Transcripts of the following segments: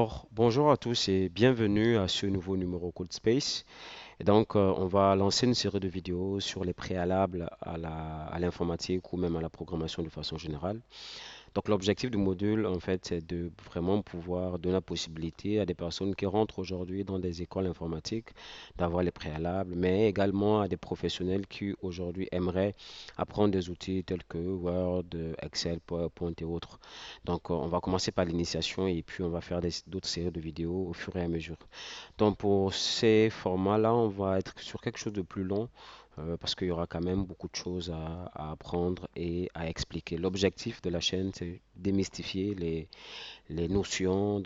Alors, bonjour à tous et bienvenue à ce nouveau numéro Code Space. On va lancer une série de vidéos sur les préalables à l'informatique ou même à la programmation de façon générale. Donc l'objectif du module, en fait, c'est de vraiment pouvoir donner la possibilité à des personnes qui rentrent aujourd'hui dans des écoles informatiques d'avoir les préalables, mais également à des professionnels qui aujourd'hui aimeraient apprendre des outils tels que Word, Excel, PowerPoint et autres. On va commencer par l'initiation et puis on va faire d'autres séries de vidéos au fur et à mesure. Donc, pour ces formats-là, on va être sur quelque chose de plus long parce qu'il y aura quand même beaucoup de choses à apprendre et à expliquer. L'objectif de la chaîne, c'est démystifier les notions,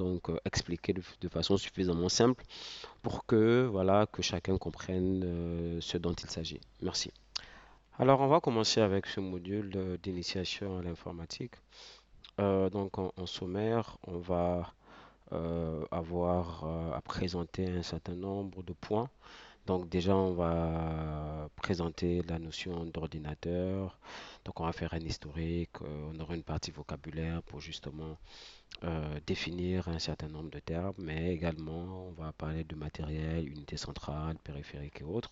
expliquer de façon suffisamment simple pour que, voilà, que chacun comprenne ce dont il s'agit. Merci. Alors, on va commencer avec ce module d'initiation à l'informatique. En sommaire, on va avoir à présenter un certain nombre de points. Donc déjà, on va présenter la notion d'ordinateur. Donc on va faire un historique, on aura une partie vocabulaire pour justement définir un certain nombre de termes, mais également on va parler de matériel, unité centrale, périphérique et autres.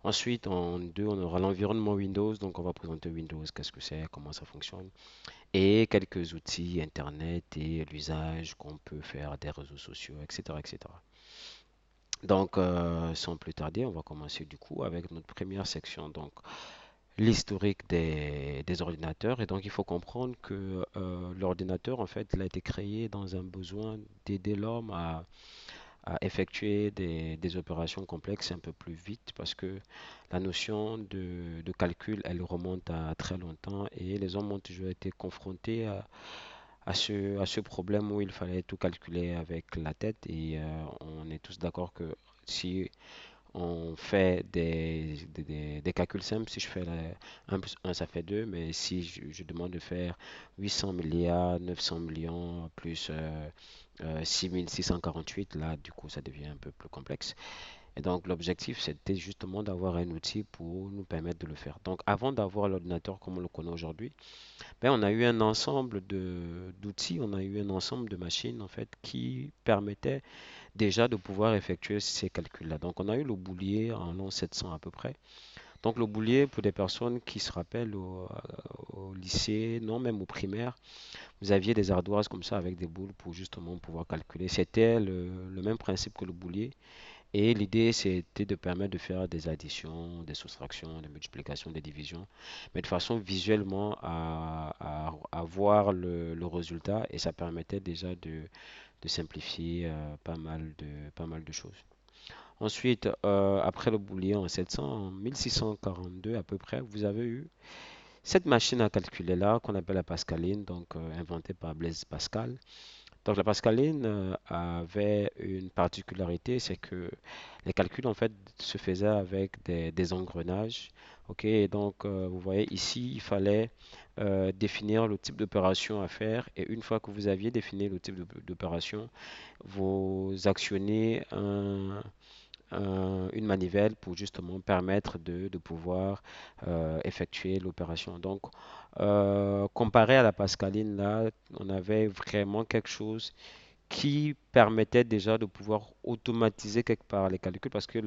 Ensuite, en deux, on aura l'environnement Windows. Donc on va présenter Windows, qu'est-ce que c'est, comment ça fonctionne, et quelques outils Internet et l'usage qu'on peut faire des réseaux sociaux, etc., etc. Sans plus tarder, on va commencer du coup avec notre première section, donc l'historique des ordinateurs. Et donc, il faut comprendre que l'ordinateur, en fait, il a été créé dans un besoin d'aider l'homme à effectuer des opérations complexes un peu plus vite parce que la notion de calcul, elle remonte à très longtemps et les hommes ont toujours été confrontés à ce problème où il fallait tout calculer avec la tête et on est tous d'accord que si on fait des calculs simples, si je fais 1 plus 1 ça fait 2, mais si je demande de faire 800 milliards, 900 millions plus 6648, là du coup ça devient un peu plus complexe. Et donc l'objectif c'était justement d'avoir un outil pour nous permettre de le faire. Donc avant d'avoir l'ordinateur comme on le connaît aujourd'hui, ben, on a eu un ensemble d'outils, on a eu un ensemble de machines en fait qui permettaient déjà de pouvoir effectuer ces calculs-là. Donc on a eu le boulier en l'an 700 à peu près. Donc le boulier, pour des personnes qui se rappellent au lycée, non même au primaire, vous aviez des ardoises comme ça avec des boules pour justement pouvoir calculer. C'était le même principe que le boulier. Et l'idée, c'était de permettre de faire des additions, des soustractions, des multiplications, des divisions, mais de façon visuellement à voir le résultat et ça permettait déjà de simplifier pas mal de choses. Ensuite, après le boulier en 700, en 1642 à peu près, vous avez eu cette machine à calculer là qu'on appelle la Pascaline, inventée par Blaise Pascal. Donc la Pascaline avait une particularité, c'est que les calculs en fait se faisaient avec des engrenages. Ok, vous voyez ici, il fallait définir le type d'opération à faire et une fois que vous aviez défini le type d'opération, vous actionnez une manivelle pour justement permettre de pouvoir effectuer l'opération. Comparé à la Pascaline, là, on avait vraiment quelque chose qui permettait déjà de pouvoir automatiser quelque part les calculs parce que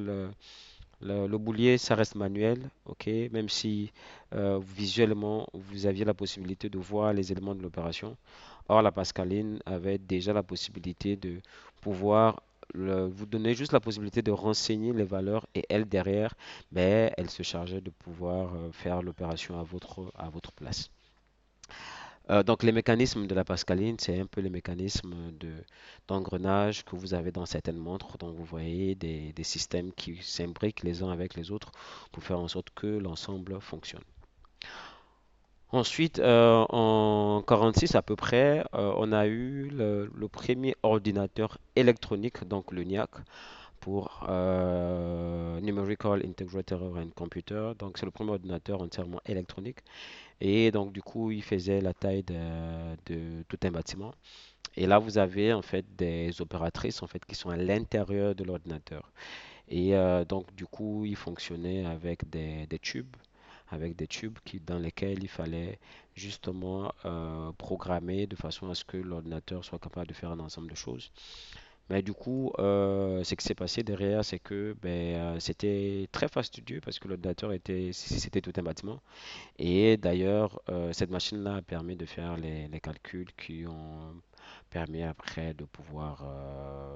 le boulier, ça reste manuel, ok, même si visuellement vous aviez la possibilité de voir les éléments de l'opération. Or, la Pascaline avait déjà la possibilité de pouvoir vous donner juste la possibilité de renseigner les valeurs et elle derrière, ben, elle se chargeait de pouvoir faire l'opération à votre place. Donc les mécanismes de la pascaline, c'est un peu les mécanismes d'engrenage que vous avez dans certaines montres. Donc vous voyez des systèmes qui s'imbriquent les uns avec les autres pour faire en sorte que l'ensemble fonctionne. Ensuite, en 46 à peu près, on a eu le premier ordinateur électronique, donc l'ENIAC, pour Numerical Integrated and Computer. Donc c'est le premier ordinateur entièrement électronique. Et donc, du coup, il faisait la taille de tout un bâtiment. Et là, vous avez en fait des opératrices en fait qui sont à l'intérieur de l'ordinateur. Et du coup, il fonctionnait avec des tubes avec des tubes dans lesquels il fallait justement programmer de façon à ce que l'ordinateur soit capable de faire un ensemble de choses. Mais du coup, ce qui s'est passé derrière, c'est que c'était très fastidieux parce que l'ordinateur c'était tout un bâtiment. Et d'ailleurs, cette machine-là a permis de faire les calculs qui ont permis après de pouvoir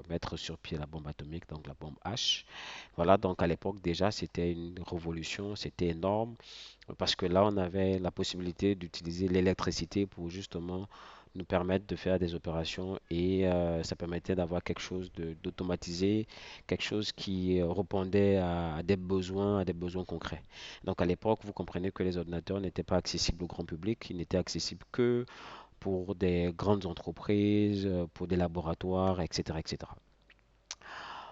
mettre sur pied la bombe atomique, donc la bombe H. Voilà, donc à l'époque déjà, c'était une révolution, c'était énorme, parce que là, on avait la possibilité d'utiliser l'électricité pour justement nous permettre de faire des opérations et ça permettait d'avoir quelque chose d'automatisé, quelque chose qui répondait à des besoins concrets. Donc à l'époque, vous comprenez que les ordinateurs n'étaient pas accessibles au grand public, ils n'étaient accessibles que pour des grandes entreprises, pour des laboratoires, etc., etc.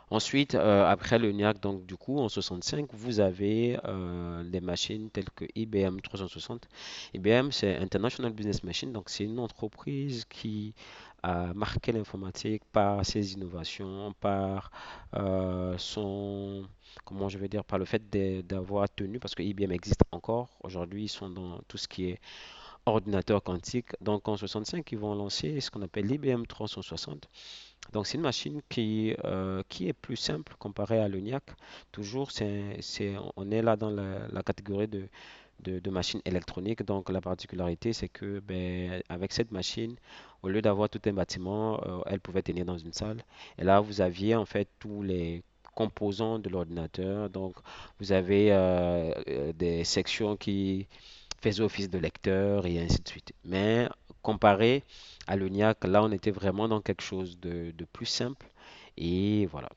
Ensuite, après l'ENIAC, donc du coup, en 65, vous avez des machines telles que IBM 360. IBM, c'est International Business Machine, donc c'est une entreprise qui a marqué l'informatique par ses innovations, par comment je vais dire, par le fait d'avoir tenu, parce que IBM existe encore. Aujourd'hui, ils sont dans tout ce qui est ordinateur quantique. Donc en 65, ils vont lancer ce qu'on appelle l'IBM 360. Donc, c'est une machine qui est plus simple comparée à l'ENIAC. Toujours, on est là dans la catégorie de machines électroniques. Donc, la particularité, c'est que avec cette machine, au lieu d'avoir tout un bâtiment, elle pouvait tenir dans une salle. Et là, vous aviez en fait tous les composants de l'ordinateur. Donc, vous avez des sections qui faisait office de lecteur et ainsi de suite. Mais comparé à l'ENIAC, là, on était vraiment dans quelque chose de plus simple. Et voilà.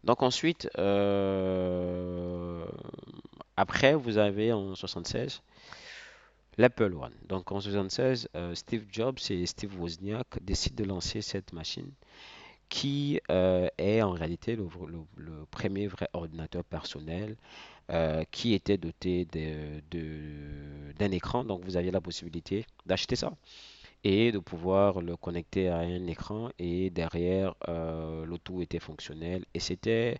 Donc ensuite, après, vous avez en 76 l'Apple One. Donc en 76, Steve Jobs et Steve Wozniak décident de lancer cette machine qui est en réalité le premier vrai ordinateur personnel qui était doté d'un écran. Donc vous aviez la possibilité d'acheter ça et de pouvoir le connecter à un écran et derrière le tout était fonctionnel et c'était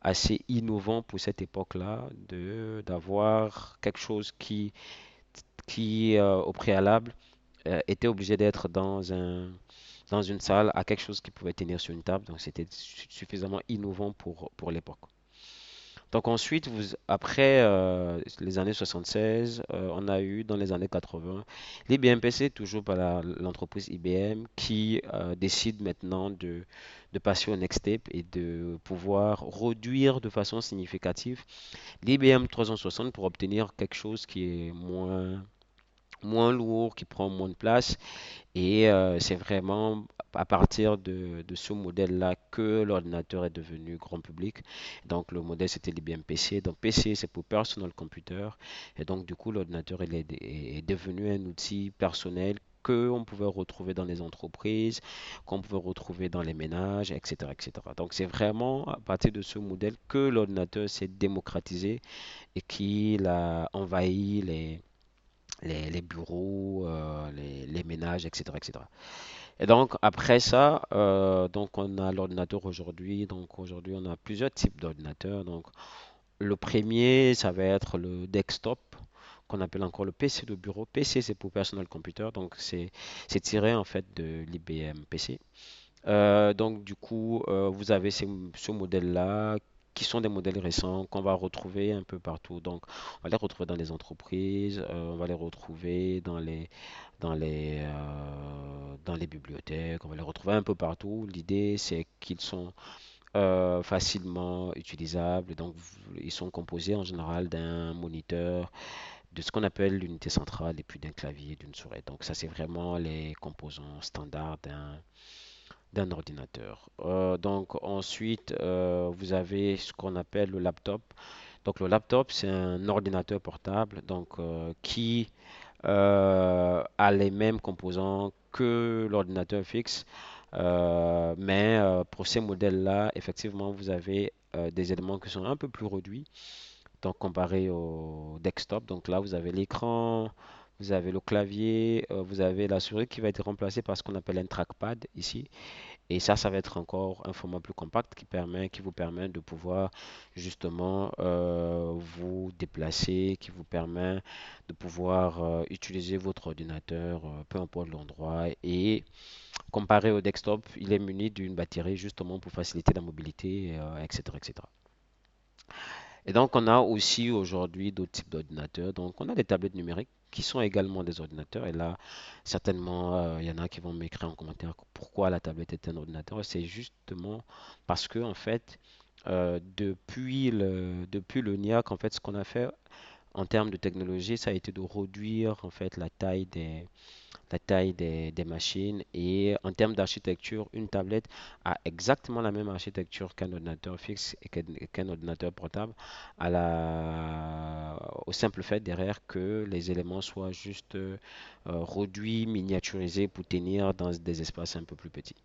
assez innovant pour cette époque-là de d'avoir quelque chose qui au préalable était obligé d'être dans une salle à quelque chose qui pouvait tenir sur une table. Donc c'était suffisamment innovant pour l'époque. Donc ensuite, après les années 76, on a eu dans les années 80 l'IBM PC, toujours par l'entreprise IBM, qui décide maintenant de passer au next step et de pouvoir réduire de façon significative l'IBM 360 pour obtenir quelque chose qui est moins lourd, qui prend moins de place et c'est vraiment à partir de ce modèle-là que l'ordinateur est devenu grand public. Donc le modèle c'était l'IBM PC. Donc PC c'est pour Personal Computer. Et donc du coup l'ordinateur est devenu un outil personnel qu'on pouvait retrouver dans les entreprises, qu'on pouvait retrouver dans les ménages, etc., etc. Donc c'est vraiment à partir de ce modèle que l'ordinateur s'est démocratisé et qu'il a envahi les bureaux, les ménages, etc., etc. Et donc après ça, donc on a l'ordinateur aujourd'hui. Donc aujourd'hui, on a plusieurs types d'ordinateurs. Donc le premier, ça va être le desktop qu'on appelle encore le PC de bureau. PC, c'est pour personal computer. Donc c'est tiré en fait de l'IBM PC. Donc du coup, vous avez ce modèle-là qui sont des modèles récents qu'on va retrouver un peu partout. Donc on va les retrouver dans les entreprises, on va les retrouver dans les bibliothèques, on va les retrouver un peu partout. L'idée, c'est qu'ils sont facilement utilisables. Donc, ils sont composés en général d'un moniteur, de ce qu'on appelle l'unité centrale, et puis d'un clavier, d'une souris. Donc, ça, c'est vraiment les composants standards d'un ordinateur. Donc, ensuite, vous avez ce qu'on appelle le laptop. Donc, le laptop, c'est un ordinateur portable donc, qui a les mêmes composants que l'ordinateur fixe. Mais pour ces modèles-là, effectivement, vous avez des éléments qui sont un peu plus réduits, donc comparé au desktop. Donc là, vous avez l'écran, vous avez le clavier, vous avez la souris qui va être remplacée par ce qu'on appelle un trackpad ici. Et ça va être encore un format plus compact qui vous permet de pouvoir justement vous déplacer, qui vous permet de pouvoir utiliser votre ordinateur, peu importe l'endroit. Et comparé au desktop, il est muni d'une batterie justement pour faciliter la mobilité, etc., etc. Et donc, on a aussi aujourd'hui d'autres types d'ordinateurs. Donc, on a des tablettes numériques qui sont également des ordinateurs. Et là, certainement, il y en a qui vont m'écrire en commentaire pourquoi la tablette est un ordinateur. C'est justement parce que, en fait, depuis le NIAC, en fait, ce qu'on a fait en termes de technologie, ça a été de réduire, en fait, la taille des machines. Et en termes d'architecture, une tablette a exactement la même architecture qu'un ordinateur fixe et qu'un ordinateur portable, au simple fait derrière que les éléments soient juste réduits, miniaturisés pour tenir dans des espaces un peu plus petits.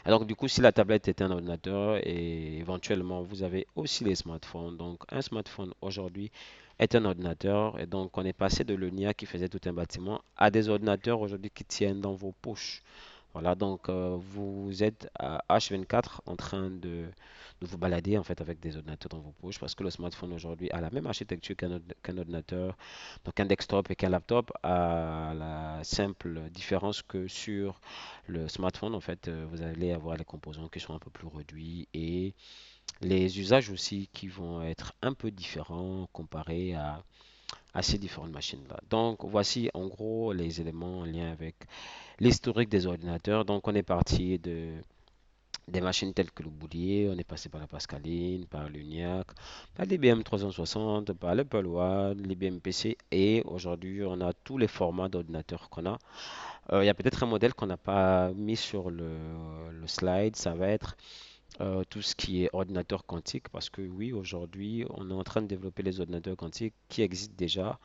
Alors du coup, si la tablette est un ordinateur et éventuellement vous avez aussi les smartphones, donc un smartphone aujourd'hui est un ordinateur et donc on est passé de l'ENIAC qui faisait tout un bâtiment à des ordinateurs aujourd'hui qui tiennent dans vos poches. Voilà, donc vous êtes à H24 en train de vous balader en fait avec des ordinateurs dans vos poches parce que le smartphone aujourd'hui a la même architecture qu'un ordinateur, donc un desktop et qu'un laptop, a la simple différence que sur le smartphone en fait vous allez avoir les composants qui sont un peu plus réduits et les usages aussi qui vont être un peu différents comparés à ces différentes machines-là. Donc voici en gros les éléments en lien avec l'historique des ordinateurs. Donc, on est parti des machines telles que le Boulier, on est passé par la Pascaline, par l'UNIAC, par l'IBM 360, par l'Apple One, l'IBM PC et aujourd'hui, on a tous les formats d'ordinateurs qu'on a. Il y a peut-être un modèle qu'on n'a pas mis sur le slide, ça va être tout ce qui est ordinateur quantique parce que oui, aujourd'hui, on est en train de développer les ordinateurs quantiques qui existent déjà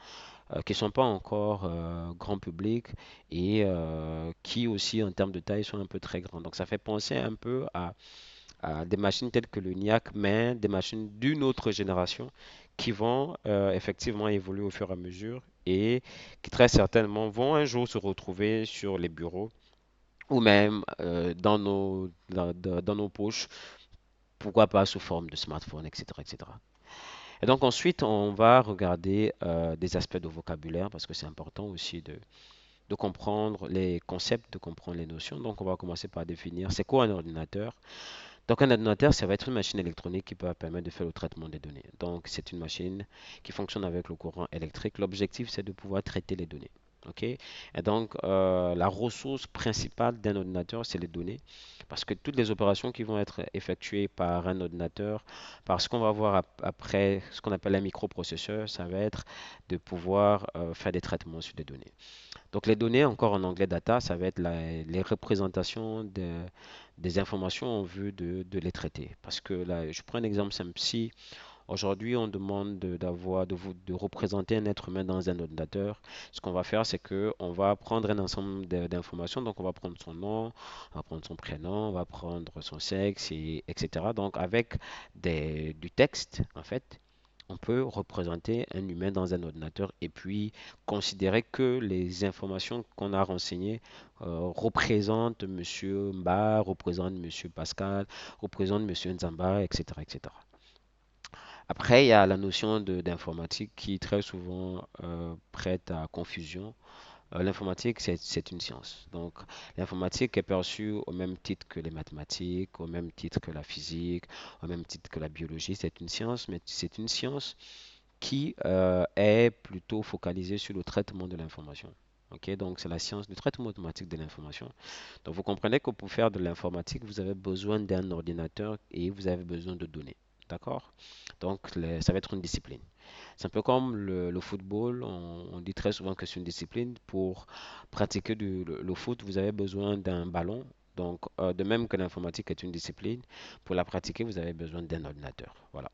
qui ne sont pas encore grand public et qui aussi en termes de taille sont un peu très grands. Donc ça fait penser un peu à des machines telles que le NIAC, mais des machines d'une autre génération qui vont effectivement évoluer au fur et à mesure et qui très certainement vont un jour se retrouver sur les bureaux ou même dans nos poches, pourquoi pas sous forme de smartphone, etc., etc. Et donc ensuite, on va regarder des aspects de vocabulaire parce que c'est important aussi de comprendre les concepts, de comprendre les notions. Donc on va commencer par définir c'est quoi un ordinateur. Donc un ordinateur, ça va être une machine électronique qui peut permettre de faire le traitement des données. Donc c'est une machine qui fonctionne avec le courant électrique. L'objectif, c'est de pouvoir traiter les données. OK? Et donc, la ressource principale d'un ordinateur, c'est les données. Parce que toutes les opérations qui vont être effectuées par un ordinateur, parce qu'on va voir après ce qu'on appelle un microprocesseur, ça va être de pouvoir faire des traitements sur des données. Donc, les données, encore en anglais data, ça va être les représentations des informations en vue de les traiter. Parce que là, je prends un exemple simple. Si aujourd'hui, on demande de représenter un être humain dans un ordinateur. Ce qu'on va faire, c'est que on va prendre un ensemble d'informations. Donc, on va prendre son nom, on va prendre son prénom, on va prendre son sexe, etc. Donc, avec du texte, en fait, on peut représenter un humain dans un ordinateur et puis considérer que les informations qu'on a renseignées représentent Monsieur Mba, représentent Monsieur Pascal, représentent Monsieur Nzamba, etc., etc. Après, il y a la notion d'informatique qui très souvent prête à confusion. L'informatique, c'est une science. Donc, l'informatique est perçue au même titre que les mathématiques, au même titre que la physique, au même titre que la biologie. C'est une science, mais c'est une science qui est plutôt focalisée sur le traitement de l'information. Ok, donc c'est la science du traitement automatique de l'information. Donc vous comprenez que pour faire de l'informatique, vous avez besoin d'un ordinateur et vous avez besoin de données. D'accord? Donc ça va être une discipline. C'est un peu comme le football. On dit très souvent que c'est une discipline. Pour pratiquer le foot, vous avez besoin d'un ballon. Donc, de même que l'informatique est une discipline, pour la pratiquer, vous avez besoin d'un ordinateur. Voilà.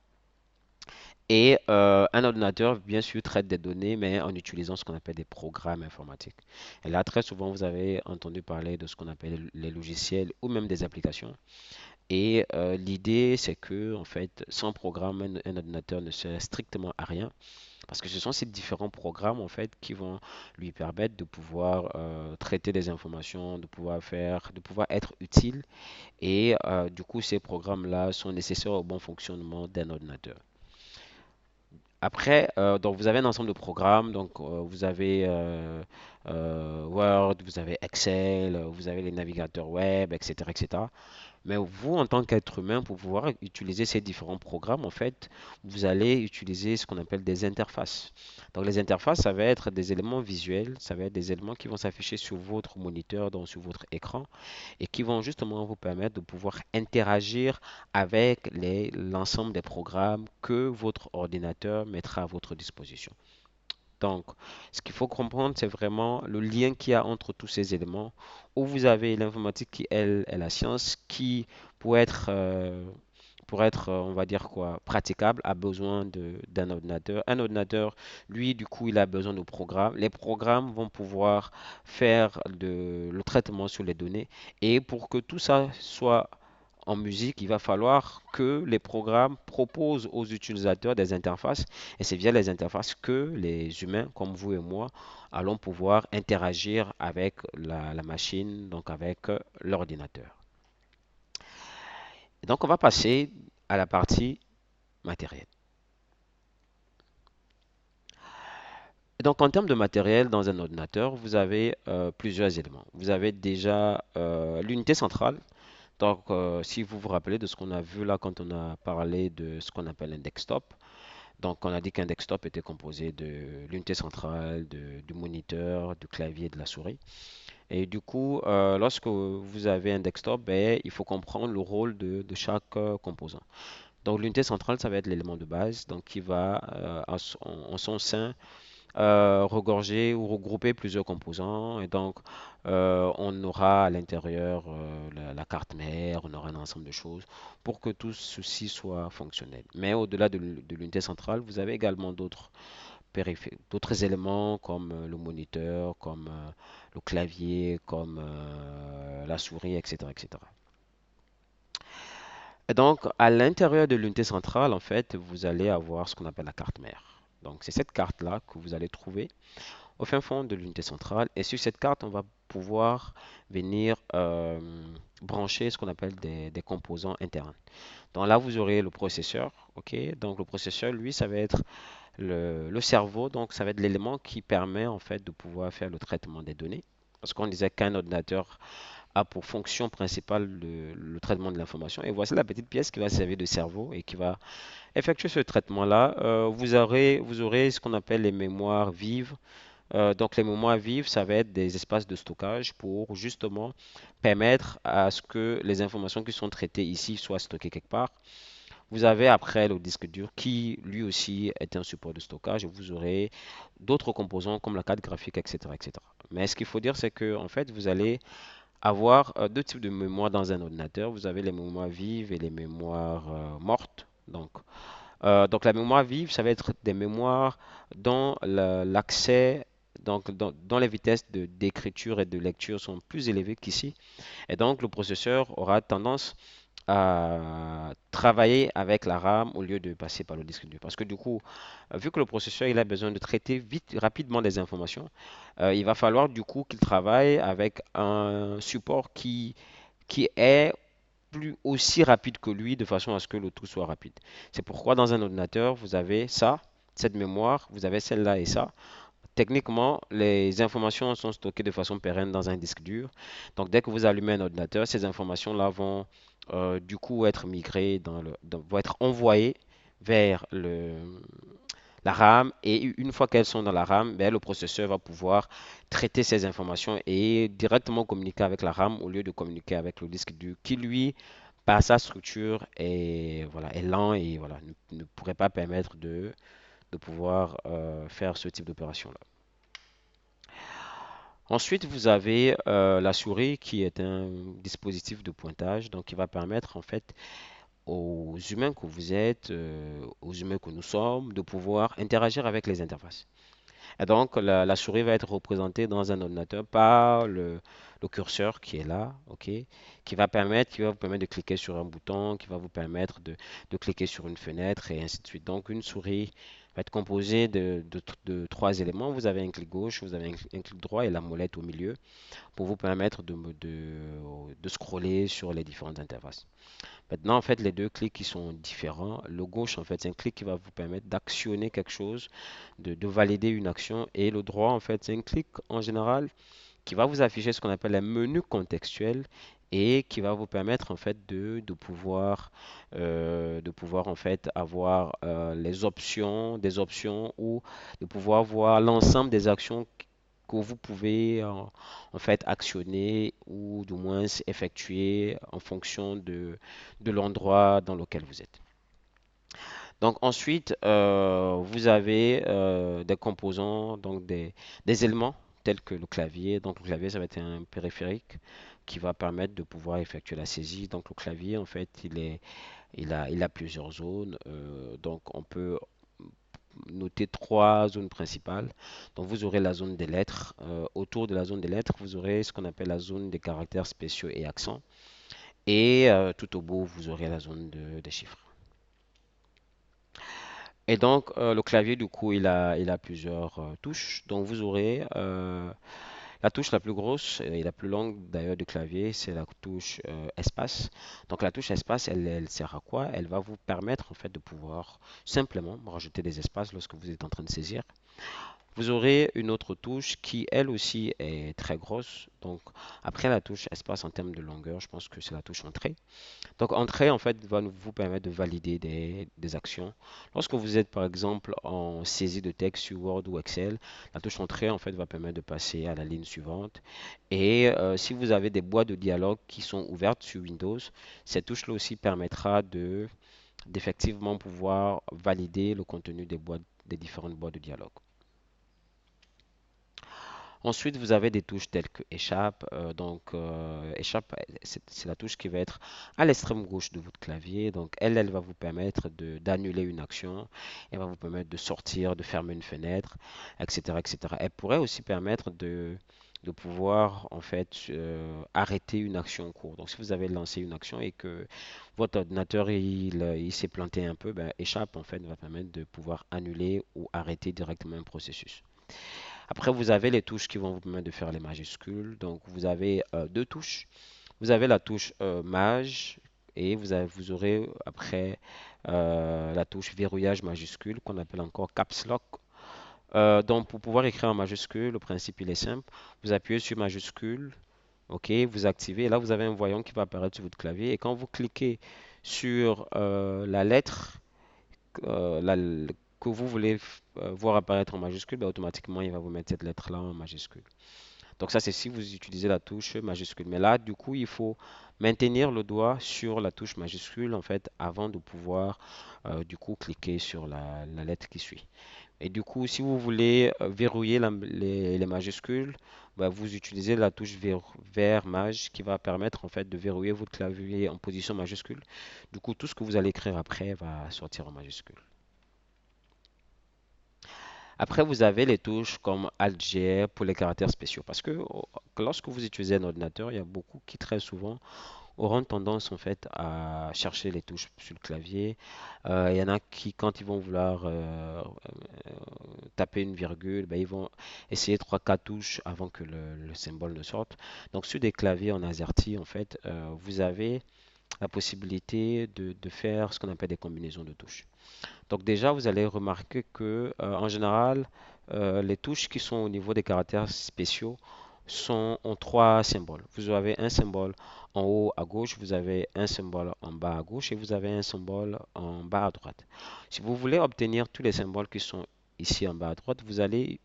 Et un ordinateur, bien sûr, traite des données, mais en utilisant ce qu'on appelle des programmes informatiques. Et là, très souvent, vous avez entendu parler de ce qu'on appelle les logiciels ou même des applications. Et l'idée, c'est que, en fait, sans programme, un ordinateur ne sert strictement à rien. Parce que ce sont ces différents programmes en fait qui vont lui permettre de pouvoir traiter des informations, de pouvoir être utile. Et du coup, ces programmes-là sont nécessaires au bon fonctionnement d'un ordinateur. Après, donc vous avez un ensemble de programmes. Donc vous avez Word, vous avez Excel, vous avez les navigateurs web, etc., etc. Mais vous, en tant qu'être humain, pour pouvoir utiliser ces différents programmes, en fait, vous allez utiliser ce qu'on appelle des interfaces. Donc, les interfaces, ça va être des éléments visuels, ça va être des éléments qui vont s'afficher sur votre moniteur, donc sur votre écran, et qui vont justement vous permettre de pouvoir interagir avec l'ensemble des programmes que votre ordinateur mettra à votre disposition. Donc, ce qu'il faut comprendre, c'est vraiment le lien qu'il y a entre tous ces éléments, où vous avez l'informatique qui, elle, est la science, qui, pour être, on va dire quoi, praticable, a besoin d'un ordinateur. Un ordinateur, lui, du coup, il a besoin de programmes. Les programmes vont pouvoir faire le traitement sur les données. Et pour que tout ça soit en musique, il va falloir que les programmes proposent aux utilisateurs des interfaces et c'est via les interfaces que les humains, comme vous et moi, allons pouvoir interagir avec la machine, donc avec l'ordinateur. Et donc, on va passer à la partie matérielle. Et donc, en termes de matériel dans un ordinateur, vous avez plusieurs éléments. Vous avez déjà l'unité centrale. Donc, si vous vous rappelez de ce qu'on a vu là quand on a parlé de ce qu'on appelle un desktop, donc on a dit qu'un desktop était composé de l'unité centrale, du moniteur, du clavier et de la souris. Et du coup, lorsque vous avez un desktop, ben, il faut comprendre le rôle de chaque composant. Donc l'unité centrale, ça va être l'élément de base, donc qui va en son sein regorger ou regrouper plusieurs composants. Et donc, on aura à l'intérieur la carte mère, on aura un ensemble de choses pour que tout ceci soit fonctionnel. Mais au-delà de l'unité centrale, vous avez également d'autres éléments comme le moniteur, comme le clavier, comme la souris, etc., etc. Et donc, à l'intérieur de l'unité centrale, en fait, vous allez avoir ce qu'on appelle la carte mère. Donc, c'est cette carte-là que vous allez trouver au fin fond de l'unité centrale. Et sur cette carte, on va pouvoir venir brancher ce qu'on appelle des composants internes. Donc là, vous aurez le processeur. Ok, donc le processeur, lui, ça va être le cerveau. Donc ça va être l'élément qui permet en fait de pouvoir faire le traitement des données. Parce qu'on disait qu'un ordinateur a pour fonction principale le traitement de l'information. Et voici la petite pièce qui va servir de cerveau et qui va effectuer ce traitement-là. Vous aurez ce qu'on appelle les mémoires vives. Donc les mémoires vives, ça va être des espaces de stockage pour justement permettre à ce que les informations qui sont traitées ici soient stockées quelque part. Vous avez après le disque dur qui lui aussi est un support de stockage et vous aurez d'autres composants comme la carte graphique, etc., etc. Mais ce qu'il faut dire, c'est que en fait, vous allez avoir deux types de mémoire dans un ordinateur. Vous avez les mémoires vives et les mémoires mortes. Donc la mémoire vive, ça va être des mémoires dont l'accès, donc dont les vitesses d'écriture et de lecture sont plus élevées qu'ici. Et donc le processeur aura tendance à travailler avec la RAM au lieu de passer par le disque dur. Parce que du coup, vu que le processeur il a besoin de traiter vite, rapidement des informations, il va falloir du coup qu'il travaille avec un support qui est plus aussi rapide que lui de façon à ce que le tout soit rapide. C'est pourquoi dans un ordinateur, vous avez ça, cette mémoire, vous avez celle-là et ça. Techniquement, les informations sont stockées de façon pérenne dans un disque dur. Donc, dès que vous allumez un ordinateur, ces informations-là vont du coup être migrées vont être envoyées vers la RAM et une fois qu'elles sont dans la RAM, ben, le processeur va pouvoir traiter ces informations et directement communiquer avec la RAM au lieu de communiquer avec le disque dur qui lui, par sa structure, est lent et voilà, ne pourrait pas permettre de pouvoir faire ce type d'opération-là. Ensuite, vous avez la souris qui est un dispositif de pointage, donc qui va permettre en fait aux humains que vous êtes, aux humains que nous sommes, de pouvoir interagir avec les interfaces. Et donc, la souris va être représentée dans un ordinateur par le curseur qui est là, ok, qui va vous permettre de cliquer sur un bouton, qui va vous permettre de cliquer sur une fenêtre et ainsi de suite. Donc, une souris va être composé de trois éléments. Vous avez un clic gauche, vous avez un clic droit et la molette au milieu pour vous permettre de scroller sur les différentes interfaces. Maintenant, en fait, les deux clics qui sont différents. Le gauche, en fait, c'est un clic qui va vous permettre d'actionner quelque chose, de valider une action. Et le droit, en fait, c'est un clic en général qui va vous afficher ce qu'on appelle un menu contextuel et qui va vous permettre en fait de pouvoir en fait avoir les options, des options ou de pouvoir voir l'ensemble des actions que vous pouvez en fait actionner ou du moins effectuer en fonction de l'endroit dans lequel vous êtes. Donc ensuite, vous avez des composants, donc des éléments tels que le clavier. Donc le clavier, ça va être un périphérique qui va permettre de pouvoir effectuer la saisie. Donc le clavier, en fait, il a plusieurs zones. Donc on peut noter trois zones principales. Donc vous aurez la zone des lettres. Autour de la zone des lettres, vous aurez ce qu'on appelle la zone des caractères spéciaux et accents. Et tout au bout, vous aurez la zone des chiffres. Et donc, le clavier, du coup, il a plusieurs touches. Donc, vous aurez la touche la plus grosse et la plus longue d'ailleurs du clavier, c'est la touche espace. Donc, la touche espace, elle sert à quoi? Elle va vous permettre en fait de pouvoir simplement rajouter des espaces lorsque vous êtes en train de saisir. Vous aurez une autre touche qui, elle aussi, est très grosse. Donc, après la touche espace en termes de longueur, je pense que c'est la touche entrée. Donc, entrée, en fait, va vous permettre de valider des actions. Lorsque vous êtes, par exemple, en saisie de texte sur Word ou Excel, la touche entrée, en fait, va permettre de passer à la ligne suivante. Et si vous avez des boîtes de dialogue qui sont ouvertes sur Windows, cette touche-là aussi permettra d'effectivement pouvoir valider le contenu des différentes boîtes de dialogue. Ensuite, vous avez des touches telles que échappe. Échappe, c'est la touche qui va être à l'extrême gauche de votre clavier. Donc, elle va vous permettre d'annuler une action. Elle va vous permettre de sortir, de fermer une fenêtre, etc., etc. Elle pourrait aussi permettre de pouvoir, en fait, arrêter une action en cours. Donc, si vous avez lancé une action et que votre ordinateur, il s'est planté un peu, ben, échappe, en fait, va permettre de pouvoir annuler ou arrêter directement un processus. Après, vous avez les touches qui vont vous permettre de faire les majuscules. Donc, vous avez deux touches. Vous avez la touche maj et vous aurez après la touche verrouillage majuscule qu'on appelle encore caps lock. Donc, pour pouvoir écrire en majuscule, le principe il est simple. Vous appuyez sur majuscule, ok, vous activez. Et là, vous avez un voyant qui va apparaître sur votre clavier. Et quand vous cliquez sur la lettre que vous voulez voir apparaître en majuscule, ben, automatiquement, il va vous mettre cette lettre-là en majuscule. Donc ça, c'est si vous utilisez la touche majuscule. Mais là, du coup, il faut maintenir le doigt sur la touche majuscule, en fait, avant de pouvoir, du coup, cliquer sur la lettre qui suit. Et du coup, si vous voulez verrouiller les majuscules, ben, vous utilisez la touche vert maj qui va permettre, en fait, de verrouiller votre clavier en position majuscule. Du coup, tout ce que vous allez écrire après va sortir en majuscule. Après, vous avez les touches comme Alt-G pour les caractères spéciaux. Parce que lorsque vous utilisez un ordinateur, il y a beaucoup qui très souvent auront tendance en fait à chercher les touches sur le clavier. Il y en a qui, quand ils vont vouloir taper une virgule, ben, ils vont essayer trois, quatre touches avant que le symbole ne sorte. Donc sur des claviers en AZERTY, en fait, vous avez la possibilité de faire ce qu'on appelle des combinaisons de touches. Donc déjà, vous allez remarquer que en général, les touches qui sont au niveau des caractères spéciaux sont en trois symboles. Vous avez un symbole en haut à gauche, vous avez un symbole en bas à gauche et vous avez un symbole en bas à droite. Si vous voulez obtenir tous les symboles qui sont ici en bas à droite, vous allez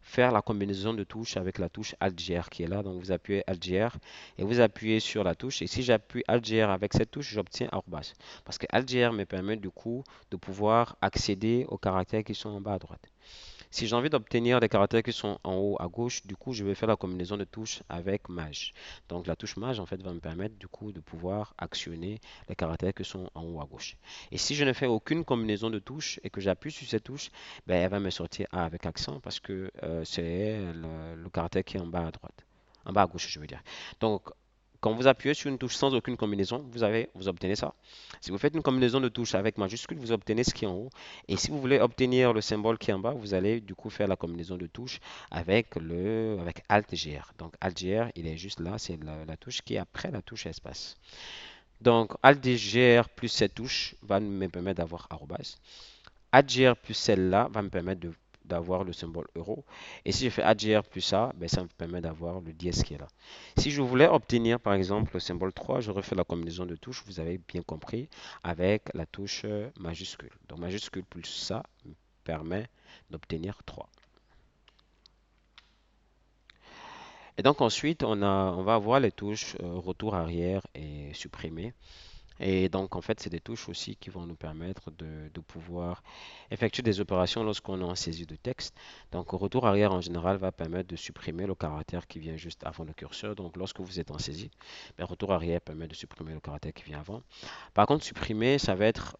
faire la combinaison de touches avec la touche Alt-Gr qui est là. Donc vous appuyez Alt-Gr et vous appuyez sur la touche. Et si j'appuie Alt-Gr avec cette touche, j'obtiens arrobas. Parce que Alt-Gr me permet du coup de pouvoir accéder aux caractères qui sont en bas à droite. Si j'ai envie d'obtenir des caractères qui sont en haut à gauche, du coup, je vais faire la combinaison de touches avec Maj. Donc, la touche Maj, en fait, va me permettre, du coup, de pouvoir actionner les caractères qui sont en haut à gauche. Et si je ne fais aucune combinaison de touches et que j'appuie sur cette touche, ben, elle va me sortir A avec accent parce que c'est le caractère qui est en bas à droite. En bas à gauche, je veux dire. Donc, Quand vous appuyez sur une touche sans aucune combinaison, vous obtenez ça. Si vous faites une combinaison de touches avec majuscule, vous obtenez ce qui est en haut. Et si vous voulez obtenir le symbole qui est en bas, vous allez du coup faire la combinaison de touches avec Alt-GR. Donc Alt-GR, il est juste là, c'est la touche qui est après la touche espace. Donc Alt-GR plus cette touche va me permettre d'avoir arrobas. Alt-GR plus celle-là va me permettre d'avoir le symbole euro. Et si je fais Alt-GR plus ça, ben, ça me permet d'avoir le dièse qui est là. Si je voulais obtenir par exemple le symbole 3, je refais la combinaison de touches, vous avez bien compris, avec la touche majuscule. Donc majuscule plus ça me permet d'obtenir 3. Et donc ensuite, on va avoir les touches retour arrière et supprimer. Et donc, en fait, c'est des touches aussi qui vont nous permettre de pouvoir effectuer des opérations lorsqu'on est en saisie de texte. Donc, retour arrière en général va permettre de supprimer le caractère qui vient juste avant le curseur. Donc, lorsque vous êtes en saisie, ben, retour arrière permet de supprimer le caractère qui vient avant. Par contre, supprimer, ça va être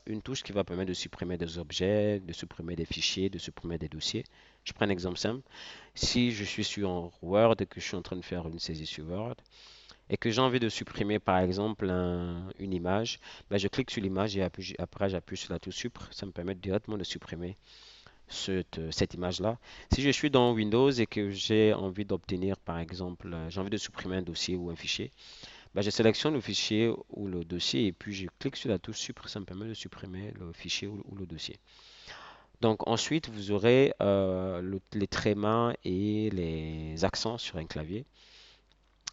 une touche qui va permettre de supprimer des objets, de supprimer des fichiers, de supprimer des dossiers. Je prends un exemple simple. Si je suis sur Word et que je suis en train de faire une saisie sur Word, et que j'ai envie de supprimer par exemple une image, ben, je clique sur l'image et après j'appuie sur la touche Supr. Ça me permet directement de supprimer cette image-là. Si je suis dans Windows et que j'ai envie d'obtenir par exemple, j'ai envie de supprimer un dossier ou un fichier, ben, je sélectionne le fichier ou le dossier et puis je clique sur la touche Supr. Ça me permet de supprimer le fichier ou le dossier. Donc ensuite, vous aurez les trémas et les accents sur un clavier.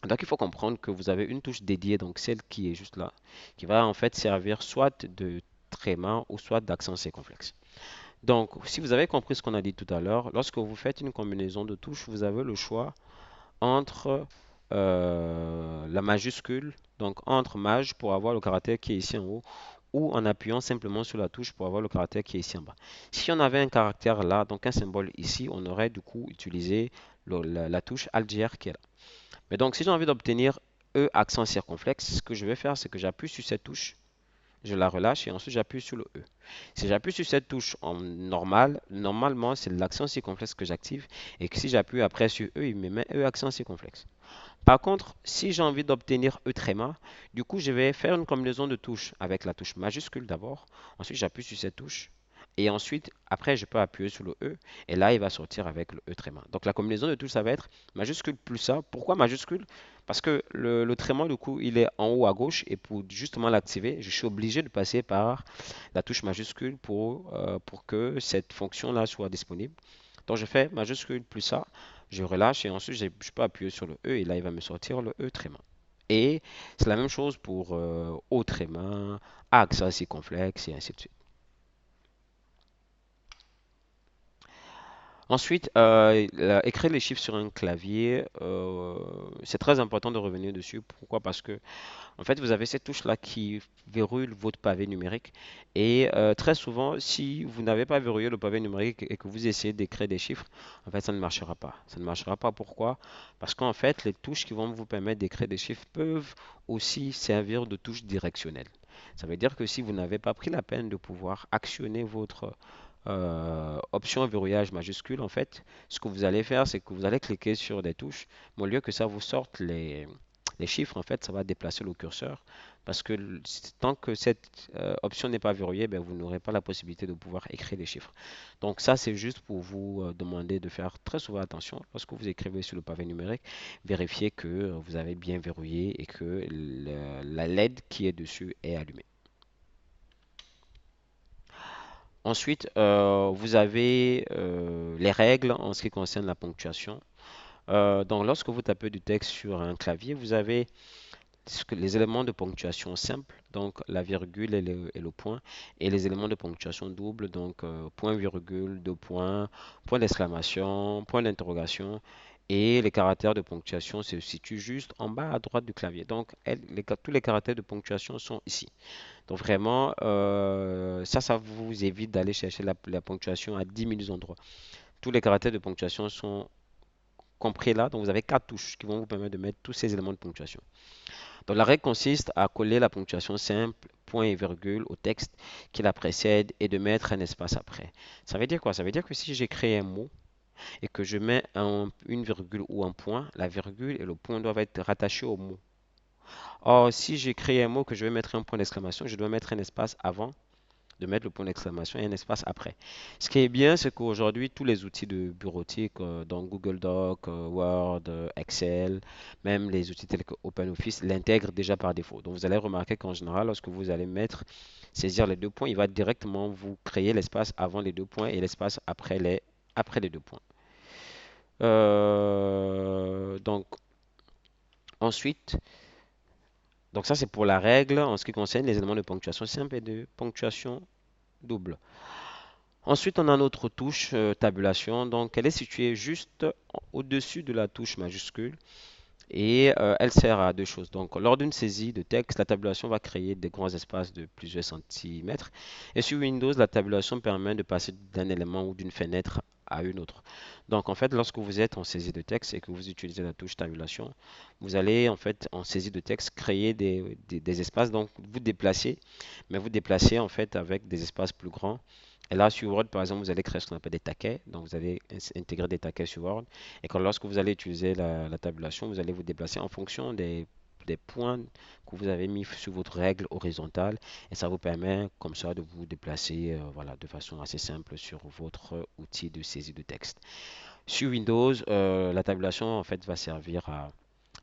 Donc il faut comprendre que vous avez une touche dédiée, donc celle qui est juste là, qui va en fait servir soit de tréma ou soit d'accent circonflexe. Donc si vous avez compris ce qu'on a dit tout à l'heure, lorsque vous faites une combinaison de touches, vous avez le choix entre la majuscule, donc entre maj pour avoir le caractère qui est ici en haut, ou en appuyant simplement sur la touche pour avoir le caractère qui est ici en bas. Si on avait un caractère là, donc un symbole ici, on aurait du coup utilisé la touche Alt-GR qui est là. Mais donc, si j'ai envie d'obtenir E accent circonflexe, ce que je vais faire, c'est que j'appuie sur cette touche, je la relâche et ensuite j'appuie sur le E. Si j'appuie sur cette touche en normal, normalement c'est l'accent circonflexe que j'active et que si j'appuie après sur E, il me met E accent circonflexe. Par contre, si j'ai envie d'obtenir E tréma, du coup je vais faire une combinaison de touches avec la touche majuscule d'abord, ensuite j'appuie sur cette touche et ensuite après je peux appuyer sur le E et là il va sortir avec le E tréma. Donc la combinaison de touches ça va être majuscule plus ça. Pourquoi majuscule? Parce que le tréma du coup il est en haut à gauche et pour justement l'activer, je suis obligé de passer par la touche majuscule pour que cette fonction là soit disponible. Donc je fais majuscule plus ça, je relâche et ensuite je peux appuyer sur le E et là il va me sortir le E tréma. Et c'est la même chose pour O tréma, accent circonflexe et ainsi de suite. Ensuite, écrire les chiffres sur un clavier, c'est très important de revenir dessus. Pourquoi? Parce que en fait, vous avez cette touche-là qui verrouille votre pavé numérique. Et très souvent, si vous n'avez pas verrouillé le pavé numérique et que vous essayez d'écrire des chiffres, en fait, ça ne marchera pas. Ça ne marchera pas. Pourquoi? Parce qu'en fait, les touches qui vont vous permettre d'écrire des chiffres peuvent aussi servir de touches directionnelles. Ça veut dire que si vous n'avez pas pris la peine de pouvoir actionner votre option verrouillage majuscule, en fait, ce que vous allez faire, c'est que vous allez cliquer sur des touches, mais au lieu que ça vous sorte les chiffres, en fait, ça va déplacer le curseur parce que tant que cette option n'est pas verrouillée, ben, vous n'aurez pas la possibilité de pouvoir écrire les chiffres. Donc ça, c'est juste pour vous demander de faire très souvent attention lorsque vous écrivez sur le pavé numérique, vérifiez que vous avez bien verrouillé et que la LED qui est dessus est allumée. Ensuite, vous avez les règles en ce qui concerne la ponctuation. Donc, lorsque vous tapez du texte sur un clavier, vous avez les éléments de ponctuation simples, donc la virgule et le point, et les éléments de ponctuation double, donc point virgule, deux points, point d'exclamation, point d'interrogation, et les caractères de ponctuation se situent juste en bas à droite du clavier. Donc tous les caractères de ponctuation sont ici. Donc vraiment, ça vous évite d'aller chercher la ponctuation à 10 000 endroits. Tous les caractères de ponctuation sont compris là, donc vous avez quatre touches qui vont vous permettre de mettre tous ces éléments de ponctuation. Donc la règle consiste à coller la ponctuation simple, point et virgule au texte qui la précède et de mettre un espace après. Ça veut dire quoi? Ça veut dire que si j'écris un mot et que je mets une virgule ou un point, la virgule et le point doivent être rattachés au mot. Or, si j'ai créé un mot que je vais mettre un point d'exclamation, je dois mettre un espace avant de mettre le point d'exclamation et un espace après. Ce qui est bien, c'est qu'aujourd'hui, tous les outils de bureautique, donc Google Doc, Word, Excel, même les outils tels que OpenOffice, l'intègrent déjà par défaut. Donc, vous allez remarquer qu'en général, lorsque vous allez mettre, saisir les deux points, il va directement vous créer l'espace avant les deux points et l'espace après les deux points. Donc, ensuite, donc ça c'est pour la règle en ce qui concerne les éléments de ponctuation simple et de ponctuation double. Ensuite, on a notre touche tabulation. Donc, elle est située juste au-dessus de la touche majuscule et elle sert à deux choses. Donc, lors d'une saisie de texte, la tabulation va créer des grands espaces de plusieurs centimètres. Et sur Windows, la tabulation permet de passer d'un élément ou d'une fenêtre à une autre. Donc, en fait, lorsque vous êtes en saisie de texte et que vous utilisez la touche tabulation, vous allez, en fait, en saisie de texte, créer des espaces. Donc, vous déplacez, mais vous déplacez, en fait, avec des espaces plus grands. Et là, sur Word, par exemple, vous allez créer ce qu'on appelle des taquets. Donc, vous allez intégrer des taquets sur Word. Et quand lorsque vous allez utiliser la tabulation, vous allez vous déplacer en fonction des points que vous avez mis sur votre règle horizontale. Et ça vous permet comme ça de vous déplacer voilà, de façon assez simple sur votre outil de saisie de texte. Sur Windows, la tabulation en fait va servir à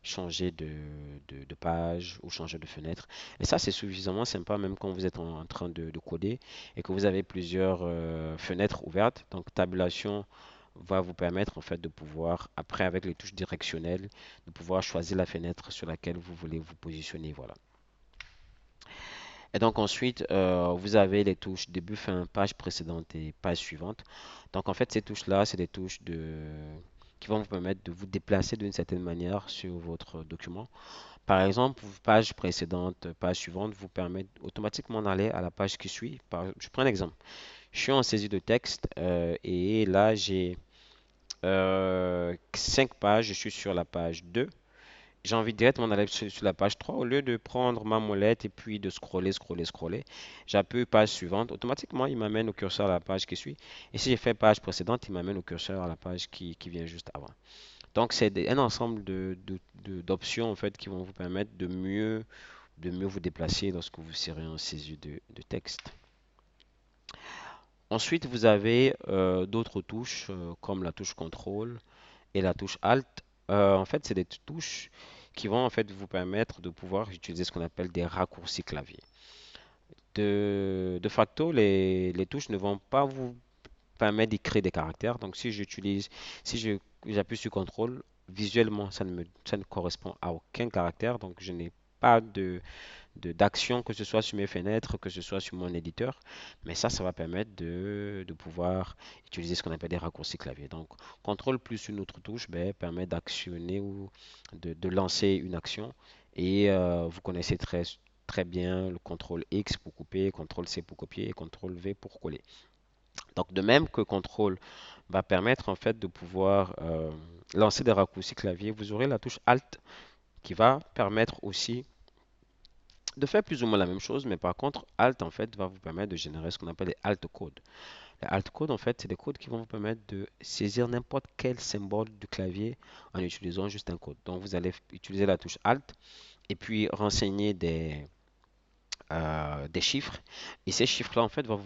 changer de page ou changer de fenêtre. Et ça, c'est suffisamment sympa même quand vous êtes en train de coder et que vous avez plusieurs fenêtres ouvertes. Donc, tabulation va vous permettre en fait de pouvoir, après avec les touches directionnelles, de pouvoir choisir la fenêtre sur laquelle vous voulez vous positionner. Voilà. Et donc ensuite, vous avez les touches début, fin, page précédente et page suivante. Donc en fait, ces touches-là, c'est des touches qui vont vous permettre de vous déplacer d'une certaine manière sur votre document. Par exemple, page précédente, page suivante vous permet automatiquement d'aller à la page qui suit. Je prends un exemple. Je suis en saisie de texte et là j'ai 5 pages. Je suis sur la page 2. J'ai envie directement d'aller sur la page 3. Au lieu de prendre ma molette et puis de scroller, j'appuie page suivante. Automatiquement, il m'amène au curseur à la page qui suit. Et si j'ai fait page précédente, il m'amène au curseur à la page qui vient juste avant. Donc, c'est un ensemble d'options en fait qui vont vous permettre de mieux vous déplacer lorsque vous serez en saisie de texte. Ensuite, vous avez d'autres touches comme la touche contrôle et la touche Alt. En fait, c'est des touches qui vont en fait vous permettre de pouvoir utiliser ce qu'on appelle des raccourcis clavier. De facto, les touches ne vont pas vous permettre d'écrire des caractères. Donc, si j'appuie sur CTRL, visuellement, ça ne correspond à aucun caractère. Donc, je n'ai pas d'action, que ce soit sur mes fenêtres, que ce soit sur mon éditeur. Mais ça va permettre de pouvoir utiliser ce qu'on appelle des raccourcis clavier. Donc, CTRL plus une autre touche ben, permet d'actionner ou de lancer une action. Et vous connaissez très bien le CTRL X pour couper, CTRL C pour copier et CTRL V pour coller. Donc, de même que CTRL va permettre en fait de pouvoir lancer des raccourcis clavier, vous aurez la touche Alt qui va permettre aussi de faire plus ou moins la même chose, mais par contre, Alt en fait va vous permettre de générer ce qu'on appelle les alt codes. Les alt codes en fait, c'est des codes qui vont vous permettre de saisir n'importe quel symbole du clavier en utilisant juste un code. Donc vous allez utiliser la touche Alt et puis renseigner des chiffres. Et ces chiffres-là, en fait, vont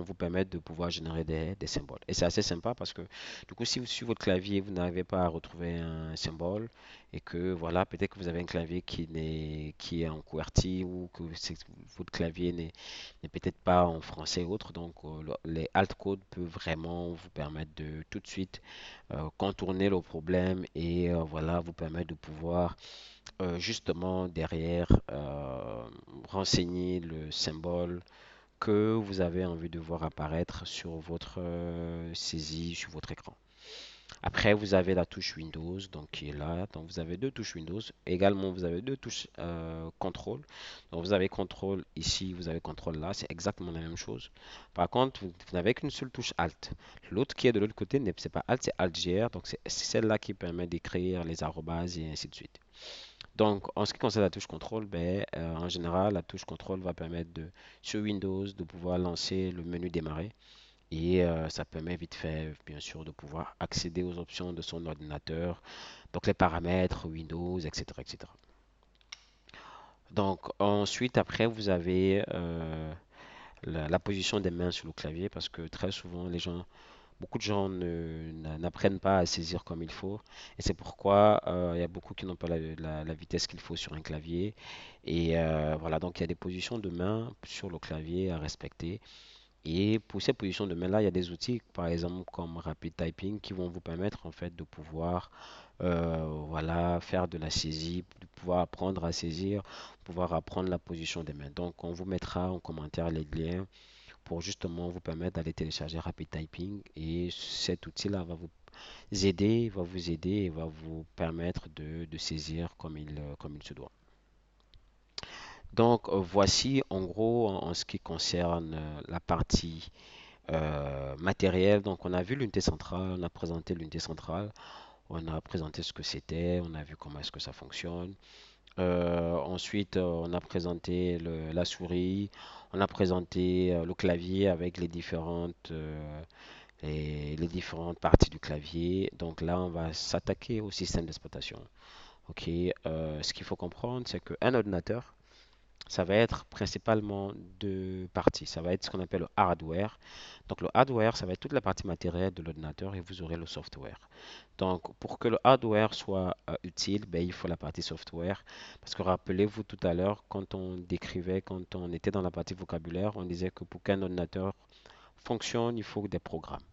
vous permettre de pouvoir générer des symboles. Et c'est assez sympa parce que, du coup, si sur votre clavier, vous n'arrivez pas à retrouver un symbole et que, voilà, peut-être que vous avez un clavier qui est en QWERTY ou que votre clavier n'est peut-être pas en français ou autre. Donc, les alt-codes peuvent vraiment vous permettre de tout de suite contourner le problème et, voilà, vous permettre de pouvoir justement derrière renseigner le symbole que vous avez envie de voir apparaître sur votre saisie, sur votre écran. Après, vous avez la touche Windows, donc qui est là. Donc, vous avez deux touches Windows. Également, vous avez deux touches contrôle. Donc, vous avez contrôle ici, vous avez contrôle là. C'est exactement la même chose. Par contre, vous n'avez qu'une seule touche Alt. L'autre qui est de l'autre côté, c'est pas Alt, c'est Alt-GR. Donc, c'est celle-là qui permet d'écrire les arrobases et ainsi de suite. Donc, en ce qui concerne la touche contrôle, ben, en général, la touche contrôle va permettre sur Windows de pouvoir lancer le menu démarrer. Et ça permet vite fait, bien sûr, de pouvoir accéder aux options de son ordinateur, donc les paramètres, Windows, etc., etc. Donc ensuite, après, vous avez la position des mains sur le clavier parce que très souvent, beaucoup de gens n'apprennent pas à saisir comme il faut. Et c'est pourquoi il y a beaucoup qui n'ont pas la vitesse qu'il faut sur un clavier. Et voilà, donc il y a des positions de main sur le clavier à respecter. Et pour ces positions de main-là, il y a des outils, par exemple comme Rapid Typing, qui vont vous permettre en fait de pouvoir voilà, faire de la saisie, de pouvoir apprendre à saisir, pouvoir apprendre la position des mains. Donc, on vous mettra en commentaire les liens pour justement vous permettre d'aller télécharger Rapid Typing. Et cet outil-là va vous aider et va vous permettre de saisir comme il se doit. Donc, voici en gros en ce qui concerne la partie matériel. Donc, on a vu l'unité centrale, on a présenté l'unité centrale, on a présenté ce que c'était, on a vu comment est-ce que ça fonctionne. Ensuite, on a présenté la souris, on a présenté le clavier avec les différentes parties du clavier. Donc là, on va s'attaquer au système d'exploitation. Ok, ce qu'il faut comprendre, c'est qu'un ordinateur, ça va être principalement deux parties. Ça va être ce qu'on appelle le hardware. Donc le hardware, ça va être toute la partie matérielle de l'ordinateur et vous aurez le software. Donc pour que le hardware soit utile, ben, il faut la partie software. Parce que rappelez-vous tout à l'heure, quand on était dans la partie vocabulaire, on disait que pour qu'un ordinateur fonctionne, il faut des programmes.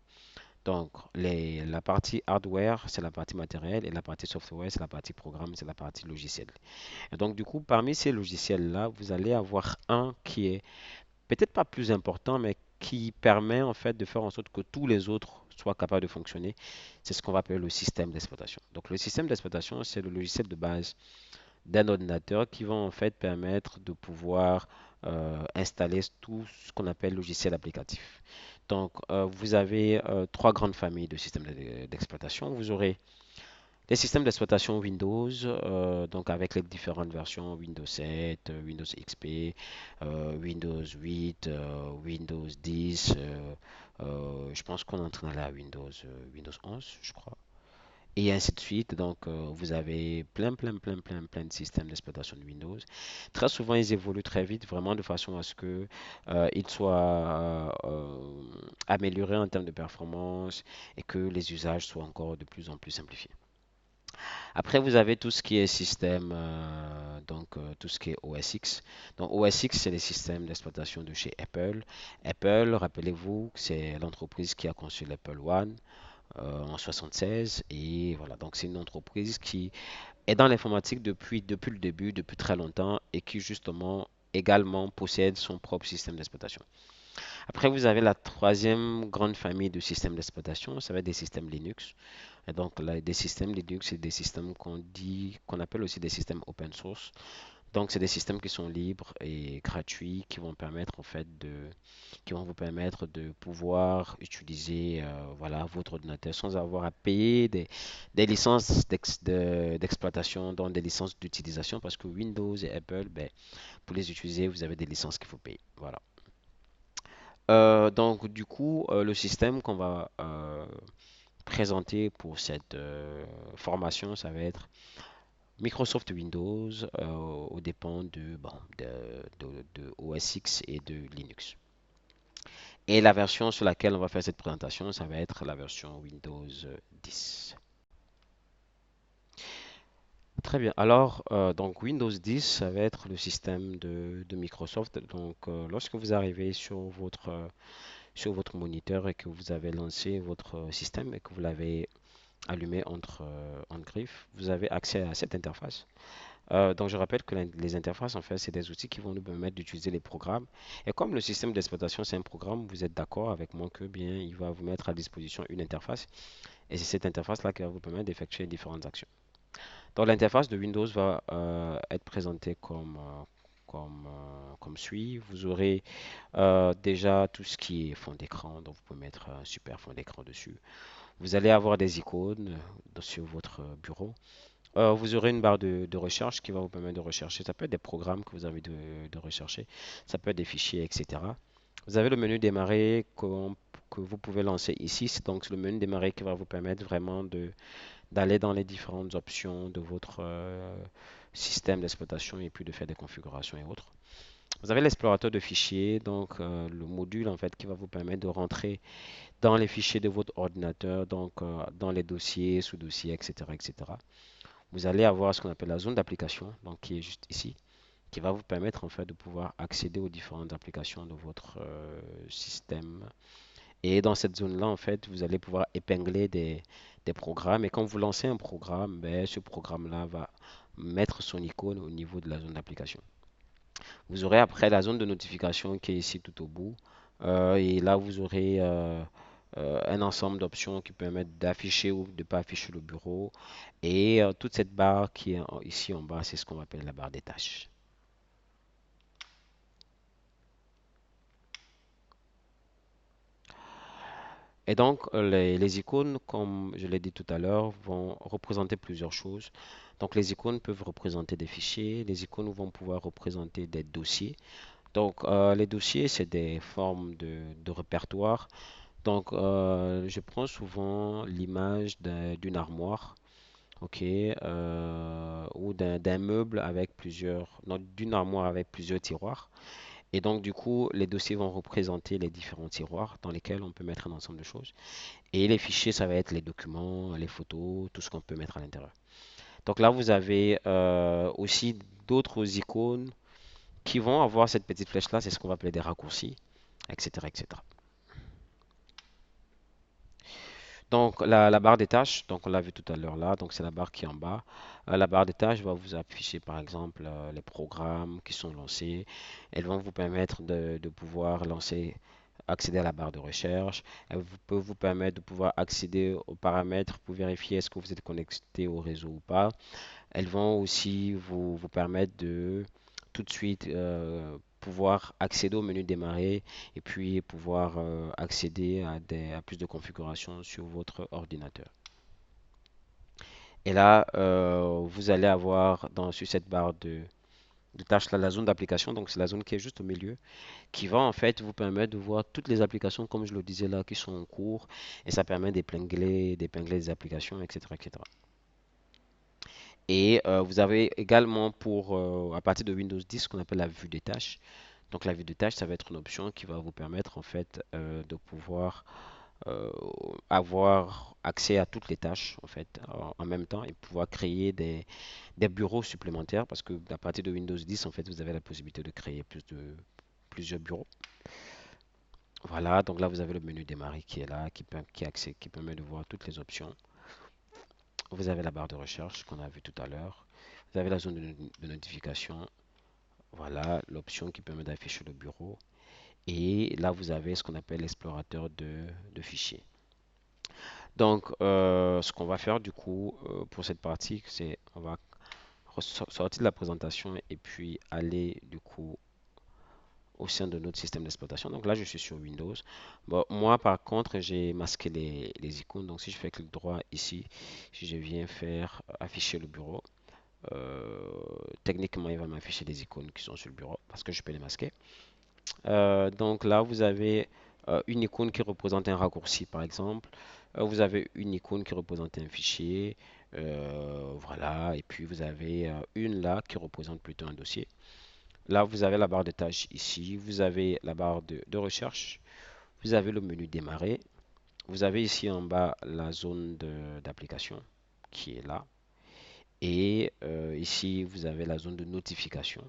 Donc, la partie hardware, c'est la partie matérielle et la partie software, c'est la partie programme, c'est la partie logiciel. Et donc, du coup, parmi ces logiciels-là, vous allez avoir un qui est peut-être pas plus important, mais qui permet en fait de faire en sorte que tous les autres soient capables de fonctionner. C'est ce qu'on va appeler le système d'exploitation. Donc, le système d'exploitation, c'est le logiciel de base d'un ordinateur qui va en fait permettre de pouvoir installer tout ce qu'on appelle logiciel applicatif. Donc, vous avez trois grandes familles de systèmes d'exploitation. Vous aurez les systèmes d'exploitation Windows, donc avec les différentes versions Windows 7, Windows XP, Windows 8, Windows 10. Je pense qu'on est en train d'aller à Windows 11, je crois. Et ainsi de suite. Donc, vous avez plein de systèmes d'exploitation de Windows. Très souvent, ils évoluent très vite, vraiment de façon à ce que ils soient améliorés en termes de performance et que les usages soient encore de plus en plus simplifiés. Après, vous avez tout ce qui est système, donc tout ce qui est OS X. Donc, OS X, c'est les systèmes d'exploitation de chez Apple. Apple, rappelez-vous, c'est l'entreprise qui a conçu l'Apple One en 76. Et voilà, donc c'est une entreprise qui est dans l'informatique depuis le début, depuis très longtemps, et qui justement également possède son propre système d'exploitation. Après, vous avez la troisième grande famille de systèmes d'exploitation, ça va être des systèmes Linux. Et donc, là, des systèmes Linux, c'est des systèmes qu'on appelle aussi des systèmes open source. Donc, c'est des systèmes qui sont libres et gratuits, qui vont vous permettre de pouvoir utiliser, voilà, votre ordinateur sans avoir à payer des licences d'exploitation, donc des licences d'utilisation, parce que Windows et Apple, ben, pour les utiliser, vous avez des licences qu'il faut payer. Voilà. Donc, du coup, le système qu'on va présenter pour cette formation, ça va être Microsoft Windows aux dépens de OS X et de Linux. Et la version sur laquelle on va faire cette présentation, ça va être la version Windows 10. Très bien. Alors, donc Windows 10, ça va être le système de Microsoft. Donc, lorsque vous arrivez sur votre moniteur et que vous avez lancé votre système et que vous l'avez allumé en griffe, vous avez accès à cette interface. Donc, je rappelle que les interfaces, en fait, c'est des outils qui vont nous permettre d'utiliser les programmes. Et comme le système d'exploitation, c'est un programme, vous êtes d'accord avec moi que bien, il va vous mettre à disposition une interface. Et c'est cette interface-là qui va vous permettre d'effectuer différentes actions. Donc, l'interface de Windows va être présentée comme suit. Vous aurez déjà tout ce qui est fond d'écran, donc vous pouvez mettre un super fond d'écran dessus. Vous allez avoir des icônes sur votre bureau. Vous aurez une barre de recherche qui va vous permettre de rechercher. Ça peut être des programmes que vous avez de rechercher. Ça peut être des fichiers, etc. Vous avez le menu démarrer que vous pouvez lancer ici. C'est donc le menu démarrer qui va vous permettre vraiment d'aller dans les différentes options système d'exploitation et puis de faire des configurations et autres. Vous avez l'explorateur de fichiers, donc le module en fait qui va vous permettre de rentrer dans les fichiers de votre ordinateur, donc dans les dossiers, sous-dossiers, etc., etc. Vous allez avoir ce qu'on appelle la zone d'application, donc qui est juste ici, qui va vous permettre en fait de pouvoir accéder aux différentes applications de votre système. Et dans cette zone-là, en fait, vous allez pouvoir épingler des programmes. Et quand vous lancez un programme, ben, ce programme-là va mettre son icône au niveau de la zone d'application. Vous aurez après la zone de notification qui est ici tout au bout. Et là, vous aurez un ensemble d'options qui permettent d'afficher ou de ne pas afficher le bureau. Et toute cette barre qui est ici en bas, c'est ce qu'on appelle la barre des tâches. Et donc, les icônes, comme je l'ai dit tout à l'heure, vont représenter plusieurs choses. Donc, les icônes peuvent représenter des fichiers, les icônes vont pouvoir représenter des dossiers. Donc, les dossiers, c'est des formes de répertoire. Donc, je prends souvent l'image d'une armoire, ok, ou d'un meuble avec plusieurs, non, d'une armoire avec plusieurs tiroirs. Et donc, du coup, les dossiers vont représenter les différents tiroirs dans lesquels on peut mettre un ensemble de choses. Et les fichiers, ça va être les documents, les photos, tout ce qu'on peut mettre à l'intérieur. Donc là, vous avez aussi d'autres icônes qui vont avoir cette petite flèche-là, c'est ce qu'on va appeler des raccourcis, etc., etc. Donc la barre des tâches, donc on l'a vu tout à l'heure là, donc c'est la barre qui est en bas. La barre des tâches va vous afficher par exemple les programmes qui sont lancés. Elles vont vous permettre de pouvoir lancer, accéder à la barre de recherche. Elle peut vous permettre de pouvoir accéder aux paramètres pour vérifier est-ce que vous êtes connecté au réseau ou pas. Elles vont aussi vous permettre de tout de suite pouvoir accéder au menu démarrer et puis pouvoir accéder à plus de configurations sur votre ordinateur. Et là, vous allez avoir sur cette barre de tâches là, la zone d'application, donc c'est la zone qui est juste au milieu, qui va en fait vous permettre de voir toutes les applications, comme je le disais là, qui sont en cours, et ça permet d'épingler des applications, etc., etc. Et vous avez également à partir de Windows 10 ce qu'on appelle la vue des tâches. Donc la vue des tâches, ça va être une option qui va vous permettre en fait de pouvoir euh, avoir accès à toutes les tâches en fait en même temps et pouvoir créer des bureaux supplémentaires parce que à partir de Windows 10 en fait vous avez la possibilité de créer plusieurs bureaux. Voilà, donc là vous avez le menu démarrer qui est là, qui permet de voir toutes les options. Vous avez la barre de recherche qu'on a vu tout à l'heure. Vous avez la zone de notification. Voilà, l'option qui permet d'afficher le bureau. Et là, vous avez ce qu'on appelle l'explorateur de fichiers. Donc, ce qu'on va faire du coup pour cette partie, c'est on va sortir de la présentation et puis aller du coup au sein de notre système d'exploitation. Donc là, je suis sur Windows. Bon, moi, par contre, j'ai masqué les icônes. Donc, si je fais clic droit ici, si je viens faire afficher le bureau, euh, techniquement, il va m'afficher des icônes qui sont sur le bureau parce que je peux les masquer. Donc là, vous avez une icône qui représente un raccourci, par exemple. Vous avez une icône qui représente un fichier. Voilà. Et puis, vous avez une là qui représente plutôt un dossier. Là, vous avez la barre de tâches ici. Vous avez la barre de recherche. Vous avez le menu démarrer. Vous avez ici en bas la zone d'application qui est là. Et ici, vous avez la zone de notification.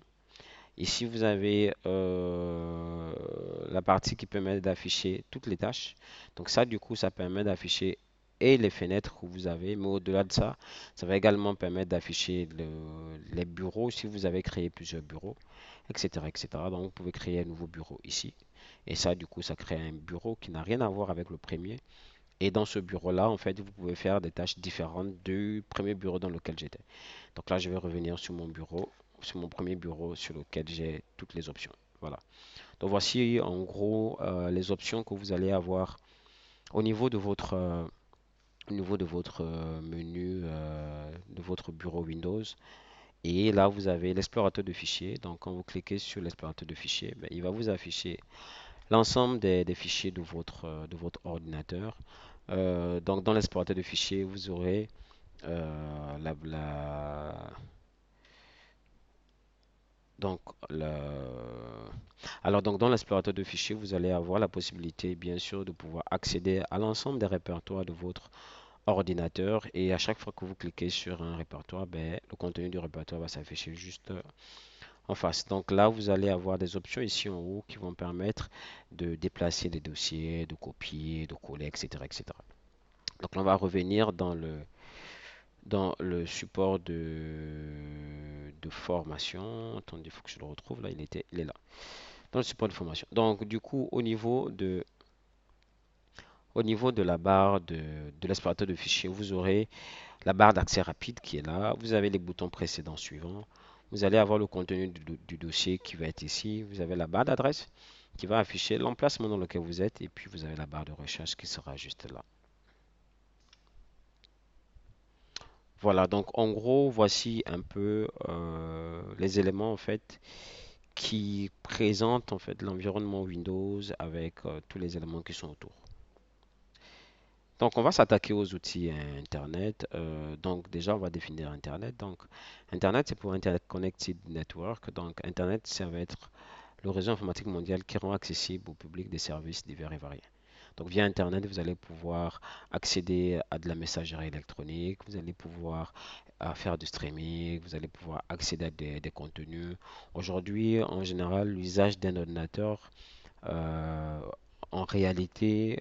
Ici, vous avez la partie qui permet d'afficher toutes les tâches. Donc ça, du coup, ça permet d'afficher et les fenêtres que vous avez, mais au-delà de ça, ça va également permettre d'afficher les bureaux si vous avez créé plusieurs bureaux, etc., etc. Donc vous pouvez créer un nouveau bureau ici. Et ça, du coup, ça crée un bureau qui n'a rien à voir avec le premier. Et dans ce bureau-là, en fait, vous pouvez faire des tâches différentes du premier bureau dans lequel j'étais. Donc là, je vais revenir sur mon bureau, sur mon premier bureau sur lequel j'ai toutes les options. Voilà. Donc voici en gros les options que vous allez avoir au niveau de votre menu de votre bureau Windows. Et là, vous avez l'explorateur de fichiers. Donc quand vous cliquez sur l'explorateur de fichiers, ben, il va vous afficher l'ensemble des fichiers de votre ordinateur. Donc dans l'explorateur de fichiers, vous aurez la Donc, alors donc dans l'explorateur de fichiers, vous allez avoir la possibilité, bien sûr, de pouvoir accéder à l'ensemble des répertoires de votre ordinateur et à chaque fois que vous cliquez sur un répertoire, ben, le contenu du répertoire va s'afficher juste en face. Donc là, vous allez avoir des options ici en haut qui vont permettre de déplacer les dossiers, de copier, de coller, etc., etc. Donc là, on va revenir dans le support de formation. Attendez, il faut que je le retrouve. Là, il est là. Dans le support de formation. Donc, du coup, au niveau de la barre de l'explorateur de fichiers, vous aurez la barre d'accès rapide qui est là. Vous avez les boutons précédents suivants. Vous allez avoir le contenu du dossier qui va être ici. Vous avez la barre d'adresse qui va afficher l'emplacement dans lequel vous êtes. Et puis, vous avez la barre de recherche qui sera juste là. Voilà, donc en gros, voici un peu les éléments en fait qui présentent en fait l'environnement Windows avec tous les éléments qui sont autour. Donc, on va s'attaquer aux outils Internet. Donc, déjà, on va définir Internet. Donc, Internet, c'est pour Internet Connected Network. Donc, Internet, ça va être le réseau informatique mondial qui rend accessible au public des services divers et variés. Donc, via Internet, vous allez pouvoir accéder à de la messagerie électronique, vous allez pouvoir faire du streaming, vous allez pouvoir accéder à des contenus. Aujourd'hui, en général, l'usage d'un ordinateur euh, en réalité,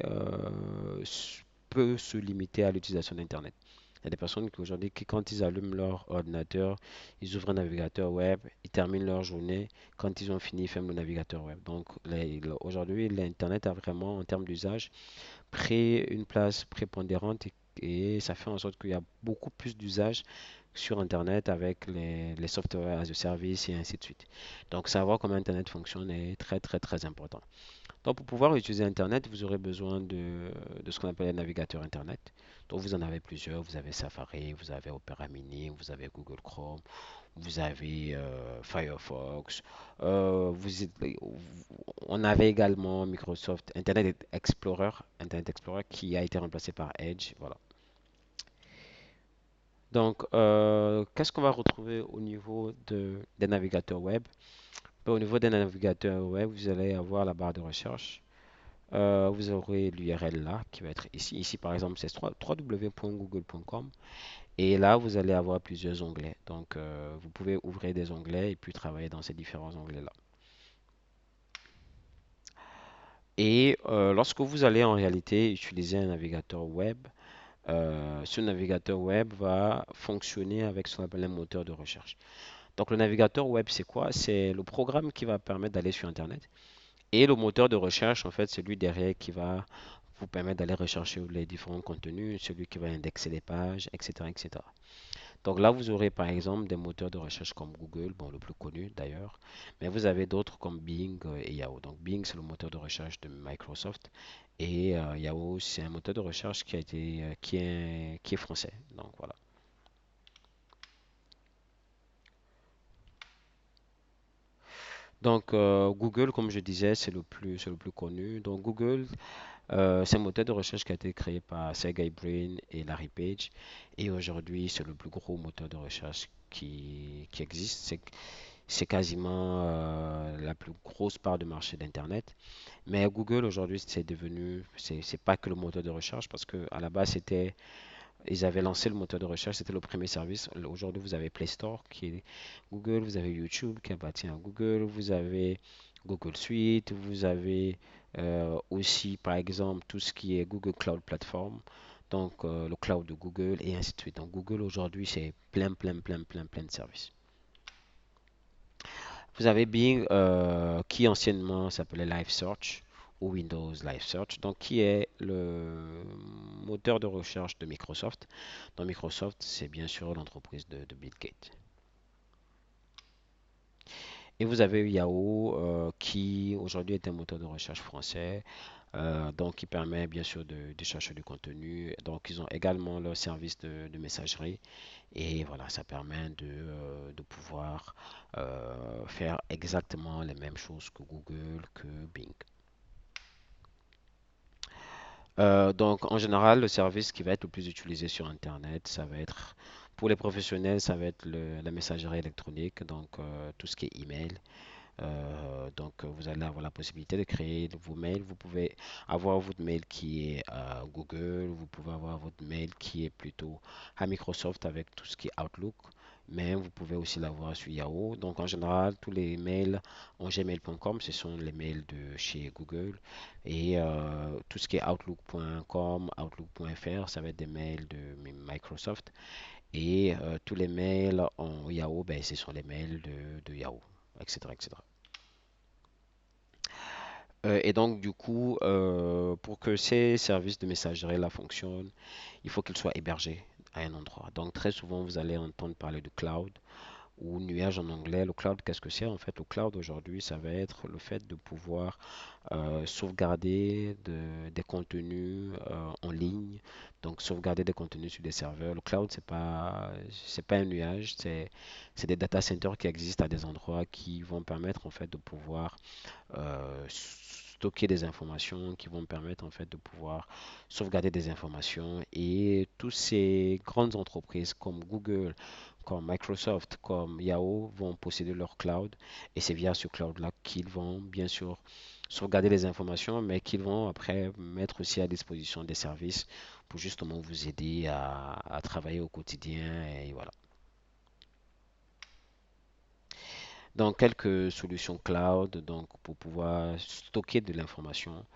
peut se limiter à l'utilisation d'Internet. Il y a des personnes qui aujourd'hui, quand ils allument leur ordinateur, ils ouvrent un navigateur web, ils terminent leur journée. Quand ils ont fini, ils ferment le navigateur web. Donc aujourd'hui, l'Internet a vraiment, en termes d'usage, pris une place prépondérante et ça fait en sorte qu'il y a beaucoup plus d'usage sur Internet avec les softwares as a service et ainsi de suite. Donc savoir comment Internet fonctionne est très très très important. Donc, pour pouvoir utiliser Internet, vous aurez besoin de ce qu'on appelle un navigateur Internet. Donc, vous en avez plusieurs. Vous avez Safari, vous avez Opera Mini, vous avez Google Chrome, vous avez Firefox. On avait également Microsoft Internet Explorer qui a été remplacé par Edge. Voilà. Donc, qu'est-ce qu'on va retrouver au niveau des navigateurs web? Ben, au niveau des navigateurs web, vous allez avoir la barre de recherche. Vous aurez l'URL là qui va être ici. Ici, par exemple, c'est www.google.com. Et là, vous allez avoir plusieurs onglets. Donc, vous pouvez ouvrir des onglets et puis travailler dans ces différents onglets-là. Et lorsque vous allez en réalité utiliser un navigateur web, ce navigateur web va fonctionner avec ce qu'on appelle un moteur de recherche. Donc, le navigateur web, c'est quoi? C'est le programme qui va permettre d'aller sur Internet. Et le moteur de recherche, en fait, c'est lui derrière qui va vous permettre d'aller rechercher les différents contenus, celui qui va indexer les pages, etc., etc. Donc là, vous aurez par exemple des moteurs de recherche comme Google, bon, le plus connu d'ailleurs, mais vous avez d'autres comme Bing et Yahoo. Donc Bing, c'est le moteur de recherche de Microsoft et Yahoo, c'est un moteur de recherche qui est français. Donc voilà. Donc Google, comme je disais, c'est le plus connu. Donc Google, c'est un moteur de recherche qui a été créé par Sergey Brin et Larry Page. Et aujourd'hui, c'est le plus gros moteur de recherche qui existe. C'est quasiment la plus grosse part du marché d'Internet. Mais Google, aujourd'hui, c'est pas que le moteur de recherche parce que à la base, ils avaient lancé le moteur de recherche, c'était le premier service. Aujourd'hui, vous avez Play Store qui est Google, vous avez YouTube qui appartient à Google, vous avez Google Suite, vous avez aussi, par exemple, tout ce qui est Google Cloud Platform, donc le cloud de Google et ainsi de suite. Donc Google aujourd'hui, c'est plein, plein, plein, plein, plein de services. Vous avez Bing qui anciennement s'appelait Live Search ou Windows Live Search, donc qui est le moteur de recherche de Microsoft. Donc Microsoft, c'est bien sûr l'entreprise de Bill Gates. Et vous avez Yahoo qui aujourd'hui est un moteur de recherche français, donc qui permet bien sûr de chercher du contenu. Donc ils ont également leur service de messagerie et voilà, ça permet de pouvoir faire exactement les mêmes choses que Google, que Bing. Donc, en général, le service qui va être le plus utilisé sur Internet, ça va être, pour les professionnels, ça va être la messagerie électronique, donc tout ce qui est email. Donc, vous allez avoir la possibilité de créer vos mails. Vous pouvez avoir votre mail qui est à Google, vous pouvez avoir votre mail qui est plutôt à Microsoft avec tout ce qui est Outlook, mais vous pouvez aussi l'avoir sur Yahoo. Donc, en général, tous les mails en gmail.com, ce sont les mails de chez Google. Et tout ce qui est Outlook.com, Outlook.fr, ça va être des mails de Microsoft. Et tous les mails en Yahoo, ben, ce sont les mails de Yahoo, etc., etc. Et donc, du coup, pour que ces services de messagerie-là fonctionnent, il faut qu'ils soient hébergés à un endroit. Donc, très souvent, vous allez entendre parler de cloud ou nuage en anglais. Le cloud, qu'est-ce que c'est? En fait, le cloud aujourd'hui, ça va être le fait de pouvoir sauvegarder des contenus en ligne. Donc, sauvegarder des contenus sur des serveurs. Le cloud, c'est pas un nuage, c'est des data centers qui existent à des endroits qui vont permettre en fait de pouvoir stocker des informations qui vont me permettre en fait de pouvoir sauvegarder des informations et toutes ces grandes entreprises comme Google, comme Microsoft, comme Yahoo vont posséder leur cloud et c'est via ce cloud-là qu'ils vont bien sûr sauvegarder les informations mais qu'ils vont après mettre aussi à disposition des services pour justement vous aider à travailler au quotidien et voilà. Donc quelques solutions cloud donc pour pouvoir stocker de l'information.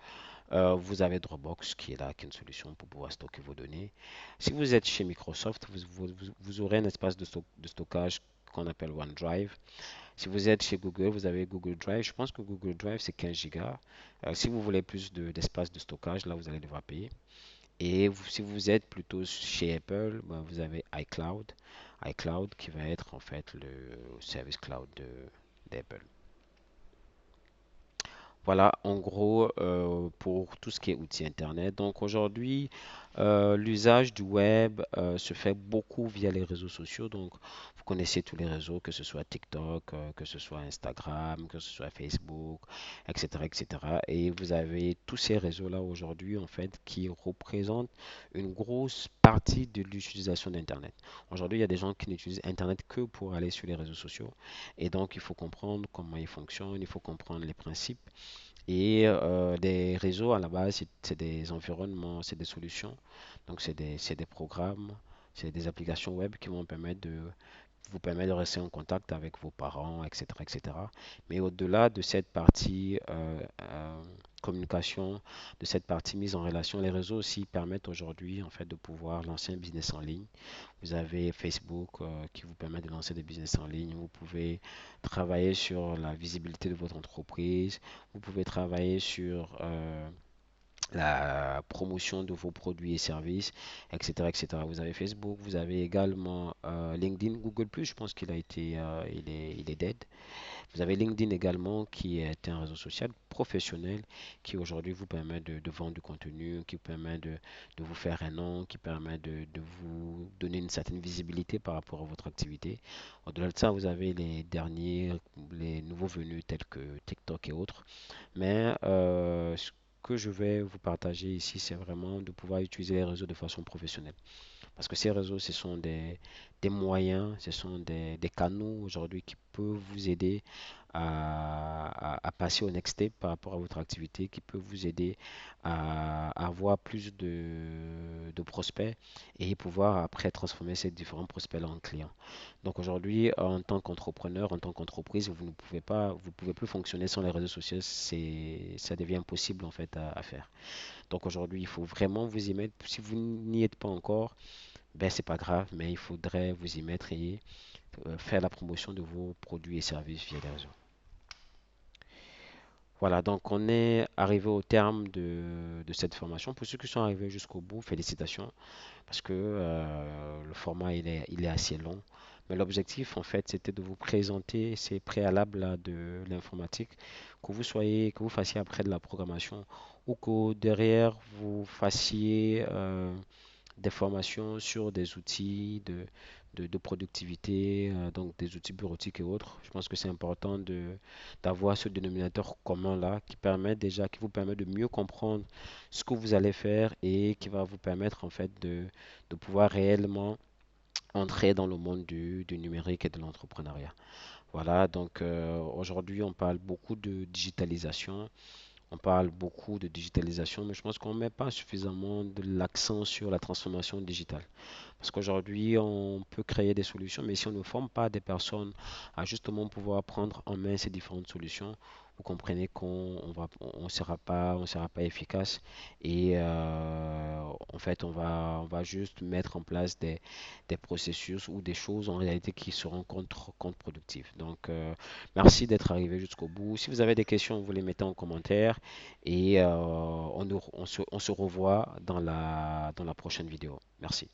Vous avez Dropbox qui est là, qui est une solution pour pouvoir stocker vos données. Si vous êtes chez Microsoft, vous aurez un espace de stockage qu'on appelle OneDrive. Si vous êtes chez Google, vous avez Google Drive. Je pense que Google Drive, c'est 15 gigas. Si vous voulez plus d'espace de stockage, là, vous allez devoir payer. Et si vous êtes plutôt chez Apple, ben, vous avez iCloud. iCloud qui va être en fait le service cloud d'Apple. Voilà, en gros, pour tout ce qui est outils Internet. Donc aujourd'hui, l'usage du web se fait beaucoup via les réseaux sociaux. Donc, vous connaissez tous les réseaux, que ce soit TikTok, que ce soit Instagram, que ce soit Facebook, etc., etc. Et vous avez tous ces réseaux-là aujourd'hui, en fait, qui représentent une grosse partie de l'utilisation d'Internet. Aujourd'hui, il y a des gens qui n'utilisent Internet que pour aller sur les réseaux sociaux. Et donc, il faut comprendre comment ils fonctionnent, il faut comprendre les principes. Et des réseaux, à la base, c'est des environnements, c'est des solutions. Donc, c'est des programmes, c'est des applications web qui vont vous permettre de rester en contact avec vos parents, etc., etc. Mais au-delà de cette partie communication, de cette partie mise en relation, les réseaux aussi permettent aujourd'hui, en fait, de pouvoir lancer un business en ligne. Vous avez Facebook qui vous permet de lancer des business en ligne. Vous pouvez travailler sur la visibilité de votre entreprise. Vous pouvez travailler sur la promotion de vos produits et services, etc., etc. Vous avez Facebook, vous avez également LinkedIn, Google+, je pense qu'il a été, il est dead. Vous avez LinkedIn également, qui est un réseau social professionnel qui aujourd'hui vous permet de vendre du contenu, qui permet de vous faire un nom, qui permet de vous donner une certaine visibilité par rapport à votre activité. Au-delà de ça, vous avez les nouveaux venus tels que TikTok et autres. Mais ce que je vais vous partager ici, c'est vraiment de pouvoir utiliser les réseaux de façon professionnelle. Parce que ces réseaux, ce sont des moyens, ce sont des canaux aujourd'hui qui peuvent vous aider à passer au next step par rapport à votre activité, qui peuvent vous aider à avoir plus de prospects et pouvoir après transformer ces différents prospects-là en clients. Donc aujourd'hui, en tant qu'entrepreneur, en tant qu'entreprise, vous pouvez plus fonctionner sans les réseaux sociaux, ça devient impossible en fait à faire. Donc aujourd'hui, il faut vraiment vous y mettre. Si vous n'y êtes pas encore, ben c'est pas grave, mais il faudrait vous y mettre et faire la promotion de vos produits et services via les réseaux. Voilà, donc on est arrivé au terme de cette formation. Pour ceux qui sont arrivés jusqu'au bout, félicitations, parce que le format il est assez long. Mais l'objectif, en fait, c'était de vous présenter ces préalables-là de l'informatique, que vous fassiez après de la programmation ou que derrière vous fassiez des formations sur des outils de productivité, donc des outils bureautiques et autres. Je pense que c'est important d'avoir ce dénominateur commun-là qui vous permet de mieux comprendre ce que vous allez faire et qui va vous permettre en fait de pouvoir réellement entrer dans le monde du numérique et de l'entrepreneuriat. Voilà, donc aujourd'hui on parle beaucoup de digitalisation. On parle beaucoup de digitalisation, mais je pense qu'on ne met pas suffisamment de l'accent sur la transformation digitale. Parce qu'aujourd'hui, on peut créer des solutions, mais si on ne forme pas des personnes à justement pouvoir prendre en main ces différentes solutions, vous comprenez on sera pas efficace et en fait, on va juste mettre en place des processus ou des choses en réalité qui seront contre-productives. Donc, merci d'être arrivé jusqu'au bout. Si vous avez des questions, vous les mettez en commentaire et on se revoit dans la prochaine vidéo. Merci.